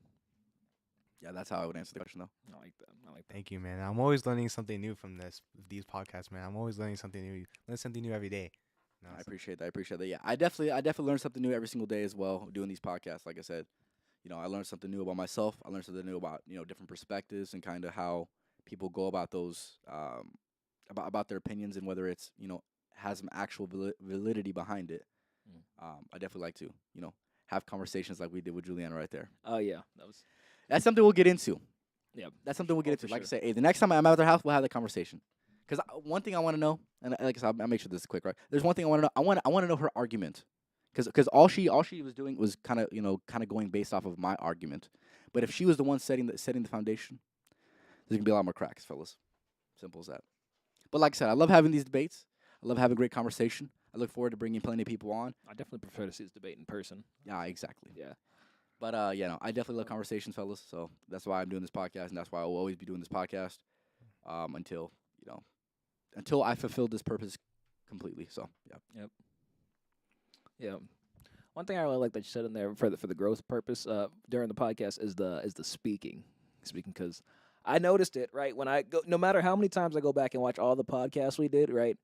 A: Yeah, that's how I would answer the question, though.
B: I like that.
C: Thank you, man. I'm always learning something new from these podcasts, man. I'm always learning something new. Learn something new every day.
A: I appreciate that. Yeah, I definitely learn something new every single day as well doing these podcasts. Like I said, I learned something new about myself. I learned something new about different perspectives and kind of how people go about those about their opinions and whether it's has some actual validity behind it. I definitely like to have conversations like we did with Juliana right there.
B: Oh yeah,
A: That's something we'll get into.
B: Yeah,
A: that's something we'll get into.
B: for
A: Like I
B: sure.
A: said, hey, the next time I'm at their house, we'll have that conversation. Because one thing I want to know, and like I said, I'll make sure this is quick, right? There's one thing I want to know. I want to know her argument, because all she was doing was kind of going based off of my argument. But if she was the one setting the foundation, there's gonna be a lot more cracks, fellas. Simple as that. But like I said, I love having these debates. I love having great conversation. I look forward to bringing plenty of people on.
B: I definitely prefer to see this debate in person.
A: Yeah, exactly.
B: Yeah.
A: But I definitely love conversations, fellas. So that's why I'm doing this podcast, and that's why I will always be doing this podcast until I fulfill this purpose completely. So yeah.
B: Yeah. One thing I really like that you said in there for the growth purpose during the podcast is the speaking because I noticed it right when I go. No matter how many times I go back and watch all the podcasts we did, right,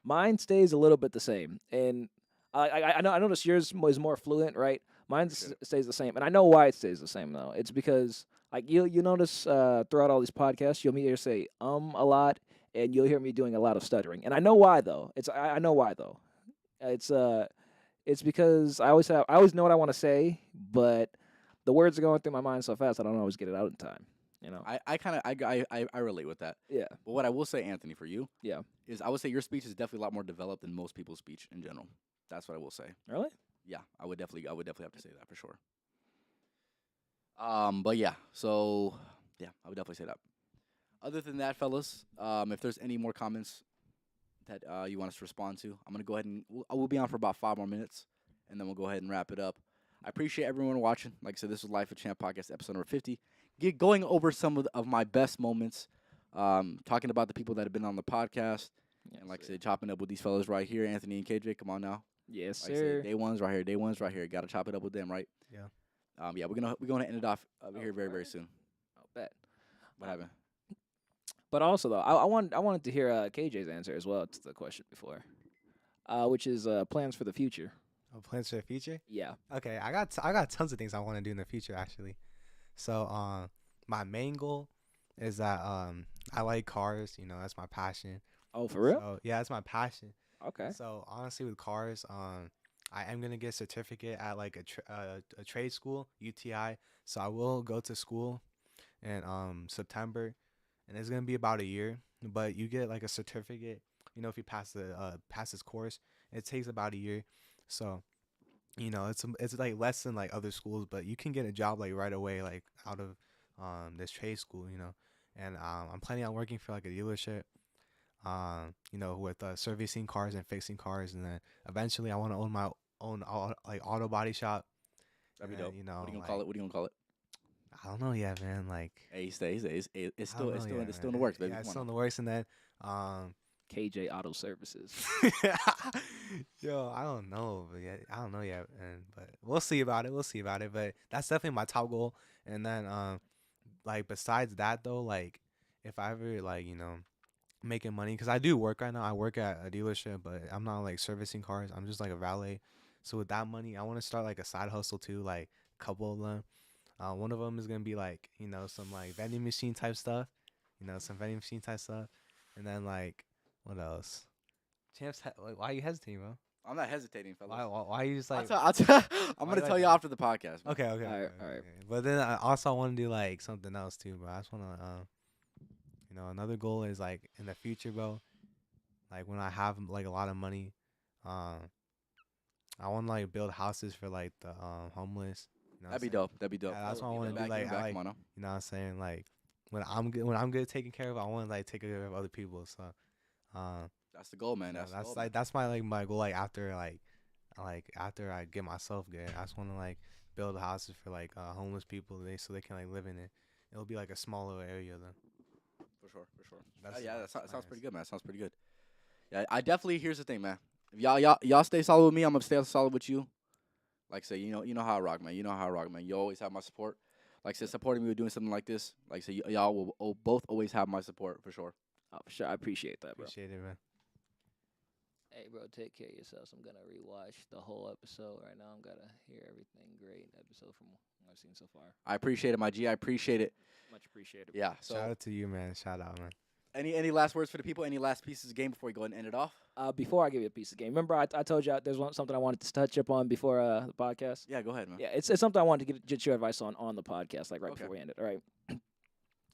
B: mine stays a little bit the same, and I noticed yours is more fluent, right? Mine stays the same, and I know why it stays the same though. It's because like you notice throughout all these podcasts, you'll hear say a lot, and you'll hear me doing a lot of stuttering, and I know why though. I know why though. It's because I always know what I want to say, but the words are going through my mind so fast I don't always get it out in time.
A: I relate with that.
B: Yeah.
A: But what I will say, Anthony, for you,
B: Yeah.
A: is I would say your speech is definitely a lot more developed than most people's speech in general. That's what I will say.
B: Really?
A: Yeah, I would definitely have to say that for sure. But yeah, so yeah, I would definitely say that. Other than that, fellas, if there's any more comments that you want us to respond to, I'm gonna go ahead and we'll be on for about 5 more minutes, and then we'll go ahead and wrap it up. I appreciate everyone watching. Like I said, this was Life of Champ podcast episode number 50. Going over some of my best moments, talking about the people that have been on the podcast, and like I said, chopping up with these fellas right here, Anthony and KJ. Come on now.
B: Yes,
A: Like I
B: sir.
A: said, day one's right here. Day one's right here. Got to chop it up with them, right?
C: Yeah.
A: Yeah, we're gonna end it off over here very soon.
B: I'll bet.
A: What happened?
B: But also though, I wanted to hear KJ's answer as well to the question before, which is plans for the future.
C: Oh, plans for the future?
B: Yeah.
C: Okay, I got tons of things I want to do in the future actually. So my main goal is that I like cars. You know, that's my passion.
B: Oh, for real?
C: So, yeah, that's my passion.
B: Okay.
C: So honestly, with cars, I am gonna get a certificate at like a trade school, UTI. So I will go to school in September, and it's gonna be about a year. But you get like a certificate. You know, if you pass this course, it takes about a year. So, you know, it's like less than like other schools, but you can get a job like right away, like out of this trade school. You know, and I'm planning on working for like a dealership. You know, with servicing cars and fixing cars, and then eventually I want to own my own like auto body shop.
A: That'd be
C: And
A: dope.
C: You know,
A: What are you gonna
C: like,
A: call it? What are you gonna call it?
C: I don't know yet, man. Like,
A: Hey, it's
C: I don't know
A: still
C: yet,
A: it's still in
C: man.
A: the works, baby.
C: Yeah, it's
A: Come
C: still
A: on
C: in the works, and then
B: KJ Auto Services.
C: yo, I don't know, but yeah, I don't know yet, but we'll see about it. We'll see about it, but that's definitely my top goal. And then like besides that though, like if I ever like making money, because I do work right now. I work at a dealership, but I'm not like servicing cars. I'm just like a valet. So with that money, I want to start like a side hustle too, like a couple of them. One of them is gonna be like some like vending machine type stuff, some vending machine type stuff, and then like what else? Champs, like, why are you hesitating, bro?
A: I'm not hesitating, fellas.
C: Why are you just like?
A: I'm gonna
C: you
A: tell
C: like
A: you
C: that?
A: after the podcast. Man.
C: Okay.
B: Alright,
C: Okay.
B: alright.
C: But then I also want to do like something else too, bro. I just wanna another goal is like in the future, bro. Like when I have like a lot of money, I want to like build houses for like the homeless. You know what
A: That'd be
C: I'm saying?
A: dope. That'd be dope.
C: Yeah, that's what I
A: Give
C: wanna
A: it
C: do,
A: back,
C: like,
A: give it
C: I
A: back,
C: like-
A: come on now.
C: You know what I'm saying? Like when I'm good taken care of, I want to like take care of other people. So,
A: That's the goal, man.
C: yeah,
A: That's the
C: that's
A: goal,
C: like
A: man.
C: that's my goal. Like after after I get myself good, I just want to like build houses for like homeless people, so they can like live in it. It'll be like a smaller area then.
A: For sure.
C: That's
A: Yeah,
C: my
A: that sounds
C: plans.
A: pretty good, man. Sounds pretty good. Yeah, I definitely. Here's the thing, man. If y'all stay solid with me, I'm gonna stay solid with you. Like I say, you know how I rock, man. You know how I rock, man. You always have my support. Like I said, supporting me with doing something like this. Like I say, y'all will both always have my support for sure.
B: Oh, for sure. I appreciate that, bro.
C: Appreciate it, man.
B: Hey, bro, take care of yourselves. I'm gonna rewatch the whole episode right now. I'm gonna hear everything great episode from what I've seen so far.
A: I appreciate it, my G. I appreciate it.
B: Much appreciated.
A: Yeah.
C: Shout
A: So,
C: out to you, man. Shout out, man.
A: any last words for the people? Any last pieces of game before we go ahead and end it off?
B: Before I give you a piece of game, remember I told you there's something I wanted to touch up on before the podcast.
A: Yeah, go ahead, man.
B: Yeah, it's something I wanted to get your advice on the podcast, like right
A: Okay.
B: before we end it. All right.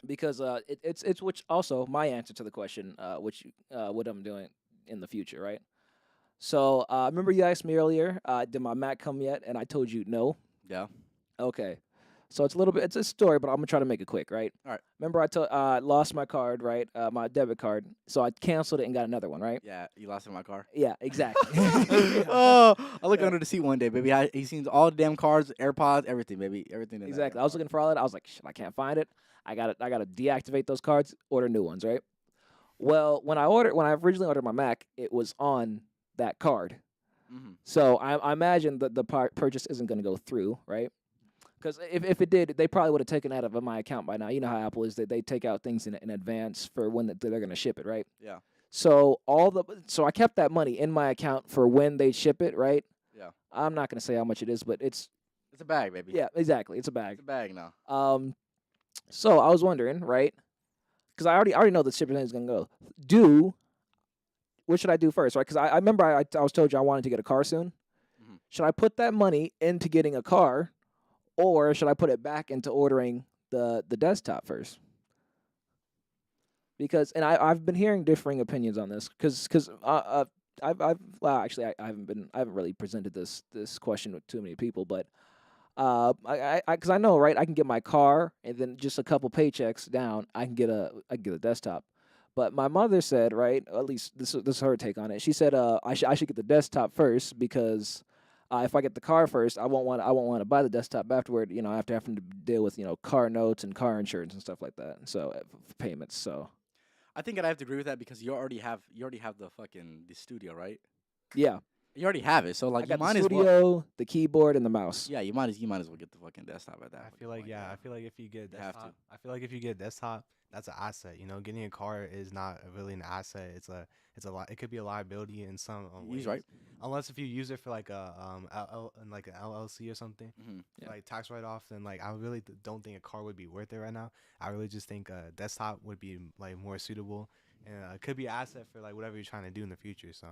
B: Because it's which also my answer to the question, what I'm doing in the future, right? So remember you asked me earlier, did my Mac come yet? And I told you no.
A: Yeah.
B: Okay. So it's a story, but I'm gonna try to make it quick, right?
A: All right.
B: Remember I lost my card, right? My debit card. So I canceled it and got another one, right?
A: Yeah. You lost it in my car.
B: Yeah, exactly.
A: Oh, I look under the seat one day, baby. He seen all the damn cards, AirPods, everything, baby, everything. In
B: Exactly.
A: That
B: I was looking for all that. I was like, shit, I can't find it. I gotta deactivate those cards, order new ones, right? Well, when I originally ordered my Mac, it was on that card.
A: Mm-hmm.
B: So I imagine that the purchase isn't going to go through, right? Because if it did, they probably would have taken it out of my account by now. You know how Apple is; they take out things in advance for when they're going to ship it, right?
A: Yeah.
B: So I kept that money in my account for when they ship it, right?
A: Yeah.
B: I'm not going to say how much it is, but it's
A: It's a bag, baby.
B: yeah, exactly. It's a bag.
A: It's a bag now.
B: So I was wondering, right? Because I already know the shipping is going to go. What should I do first, right? Because I remember I was told you I wanted to get a car soon.
A: Mhm.
B: Should I put that money into getting a car, or should I put it back into ordering the desktop first? Because I've been hearing differing opinions on this. Because I haven't really presented this question with too many people, but because I know, right, I can get my car and then just a couple paychecks down, I can get a desktop. But my mother said, right, at least this is her take on it. She said, I should get the desktop first because If I get the car first, I won't want to buy the desktop afterward. After having to deal with car notes and car insurance and stuff like that. So payments. So
A: I think I'd have to agree with that because you already have the studio, right?
B: yeah,
A: You already have it, so
B: I
A: like you
B: got the
A: might as well.
B: studio, the keyboard, and the mouse.
A: Yeah, you might as well get the fucking desktop at that.
C: I
A: fucking
C: feel like
A: point,
C: I feel like if you get
A: You have to.
C: desktop, I feel like if you get desktop, that's an asset. Getting a car is not really an asset. It's a lot. It could be a liability in some
A: He's
C: ways.
A: right.
C: Unless if you use it for like a like an LLC or something,
A: Mm-hmm.
B: Yeah.
C: like tax write off, then like I really don't think a car would be worth it right now. I really just think a desktop would be like more suitable, and it could be an asset for like whatever you're trying to do in the future. So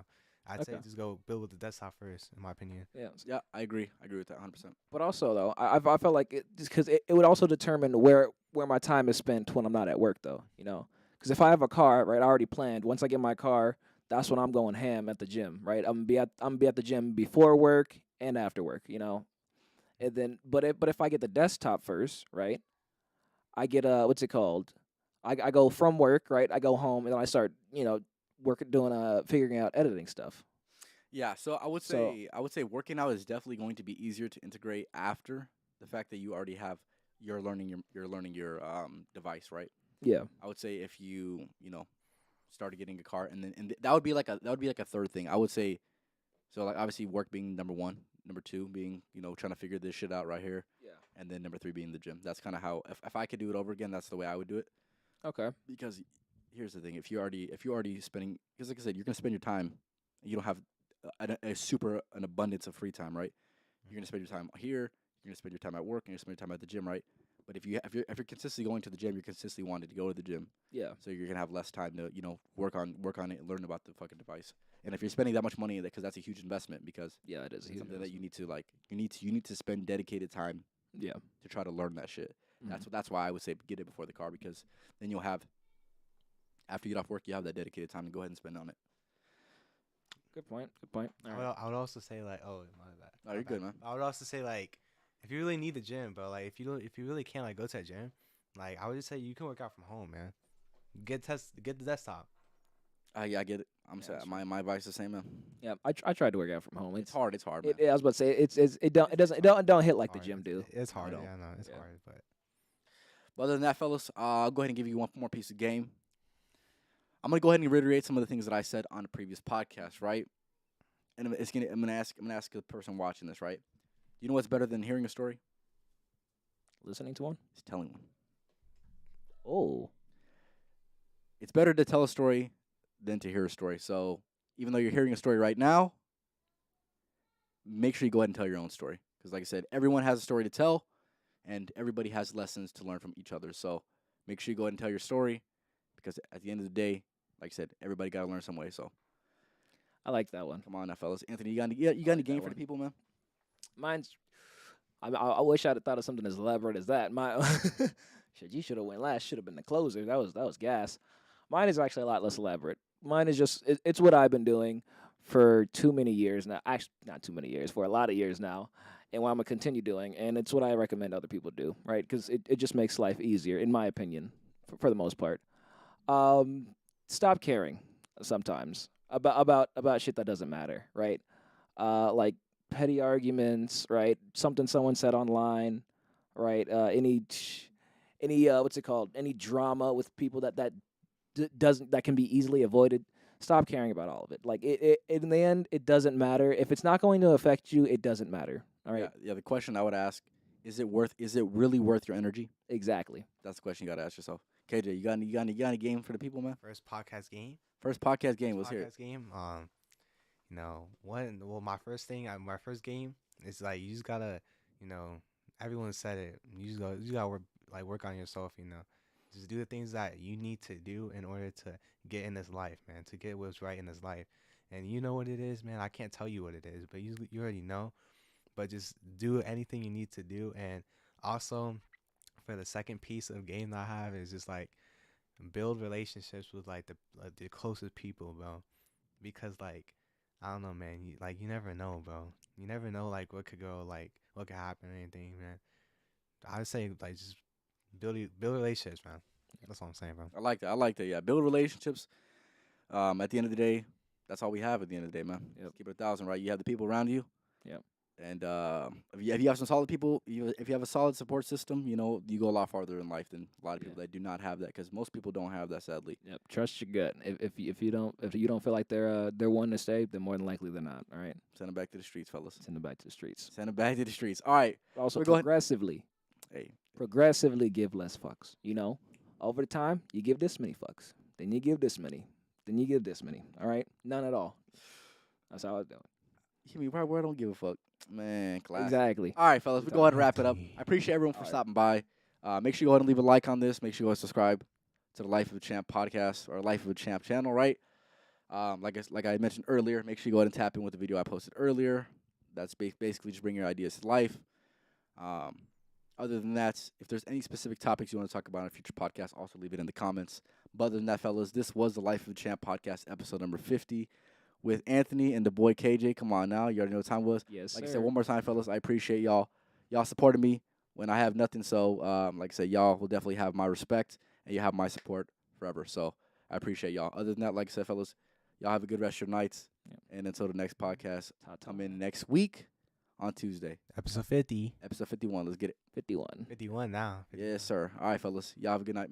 C: I'd say
B: Okay.
C: just go build with the desktop first, in my opinion.
B: Yeah.
A: Yeah, I agree. I agree with that 100%.
B: But also though, I felt like it just because it would also determine where my time is spent when I'm not at work though. Because if I have a car, right, I already planned. Once I get my car, that's when I'm going ham at the gym, right? I'm gonna be at the gym before work and after work. And then, but if I get the desktop first, right? I get what's it called? I go from work, right? I go home and then I start, figuring out editing stuff.
A: Yeah, so
B: So-
A: I would say working out is definitely going to be easier to integrate after the fact that you already have you're learning your device, right?
B: Yeah.
A: I would say if you started getting a car and that would be like a third thing. I would say so like obviously work being number 1, number 2 being trying to figure this shit out right here,
B: Yeah.
A: and then number 3 being the gym. That's kind of how if I could do it over again, that's the way I would do it.
B: Okay.
A: Because here's the thing: if you already spending, because like I said, you're gonna spend your time. And you don't have an abundance of free time, right? You're gonna spend your time here. You're gonna spend your time at work, and you're gonna spend your time at the gym, right? But if you're consistently going to the gym, you're consistently wanting to go to the gym.
B: Yeah.
A: So you're gonna have less time to work on it and learn about the fucking device. And if you're spending that much money, because that's a huge investment, because
B: Yeah, it is.
A: it's something that you need to you need to spend dedicated time
B: Yeah.
A: to try to learn that shit.
B: Mhm.
A: That's why I would say get it before the car, because then you'll have after you get off work, you have that dedicated time to go ahead and spend on it.
B: Good point. Good point. All right.
C: I would also say like, oh my bad.
A: Oh, you're good, man.
C: I would also say like, if you really need the gym, bro, like if you really can't like go to a gym, like I would just say you can work out from home, man. Get the desktop.
A: Yeah, I get it. I'm
B: Yeah,
A: sad.
B: that's
A: My advice is the same, man.
B: Yeah, I tried to work out from home.
A: It's hard. It's hard, man.
B: I was about to say it don't hit like the
C: Hard.
B: gym do.
C: It's hard.
A: don't.
C: Yeah, no, it's
B: Yeah.
C: hard, but
A: But other than that, fellas, I'll go ahead and give you one more piece of game. I'm gonna go ahead and reiterate some of the things that I said on the previous podcast, right? And I'm gonna ask the person watching this, right? You know what's better than hearing a story?
B: Listening to one?
A: It's telling one.
B: Oh.
A: It's better to tell a story than to hear a story. So even though you're hearing a story right now, make sure you go ahead and tell your own story. Because like I said, everyone has a story to tell, and everybody has lessons to learn from each other. So make sure you go ahead and tell your story, because at the end of the day, like I said, everybody got to learn some way. So
B: I like that one.
A: come on now, fellas. Anthony, you got any game for the people, man?
B: Mine's. I wish I'd have thought of something as elaborate as that. Shit, you should have went last. Should have been the closer. That was gas. Mine is actually a lot less elaborate. Mine is just it's what I've been doing for too many years now. Actually, not too many years, for a lot of years now, and what I'm gonna continue doing. And it's what I recommend other people do, right? Because it just makes life easier, in my opinion, for the most part. Stop caring sometimes about shit that doesn't matter, right? Like petty arguments, right? Something someone said online, right? Any what's it called? Any drama with people that can be easily avoided. Stop caring about all of it. Like it in the end, it doesn't matter. If it's not going to affect you, it doesn't matter. All right.
A: Yeah. The question I would ask: Is it really worth your energy?
B: Exactly.
A: That's the question you got to ask yourself. KJ, you got any game for the people, man?
C: first podcast game.
A: First podcast game. Let's hear it.
C: Podcast game. My first game is like you just gotta, everyone said it. You gotta work on yourself. Just do the things that you need to do in order to get in this life, man. To get what's right in this life, and you know what it is, man. I can't tell you what it is, but you already know. But just do anything you need to do, and also for the second piece of game that I have is just like build relationships with like the closest people, bro. Because like I don't know, man. You never know, bro. You never know like what could go, like what could happen or anything, man. I would say like just build relationships, man. That's all I'm saying, bro.
A: I like that. Yeah, build relationships. At the end of the day, that's all we have. At the end of the day, man.
B: Yep.
A: Keep it 1,000, right? You have the people around you.
B: Yep.
A: And if you have some solid people, if you have a solid support system, you know, you go a lot farther in life than a lot of people that do not have that, because most people don't have that, sadly.
B: Yep. Trust your gut. If you don't feel like they're one to stay, then more than likely they're not. All right.
A: Send them back to the streets, fellas.
B: Send them back to the streets.
A: Send them back to the streets. All right.
B: Also,
A: We're going-
B: progressively give less fucks. You know, over the time, you give this many fucks, then you give this many, then you give this many. All right, none at all. That's how I was doing.
A: Hit me right where I don't give a fuck, man. Class.
B: Exactly.
A: All right, fellas. We go ahead and wrap it up. I appreciate everyone for stopping by. Make sure you go ahead and leave a like on this. Make sure you go ahead and subscribe to the Life of a Champ podcast or Life of a Champ channel. Right. Like I mentioned earlier, make sure you go ahead and tap in with the video I posted earlier. That's basically just bring your ideas to life. Other than that, if there's any specific topics you want to talk about in a future podcast, also leave it in the comments. But other than that, fellas, this was the Life of a Champ podcast, episode number 50, with Anthony and the boy KJ. Come on now, you already know what time it was.
B: Yes,
A: Like
B: sir.
A: I said, one more time, fellas, I appreciate y'all. Y'all supported me when I have nothing. So, like I said, y'all will definitely have my respect, and you have my support forever. So I appreciate y'all. Other than that, like I said, fellas, y'all have a good rest of your nights.
B: Yep.
A: And until the next podcast, come in next week on Tuesday.
C: Episode 50.
A: Episode 51. Let's get it.
B: 51.
C: 51 now.
A: Yes, sir. All right, fellas. Y'all have a good night.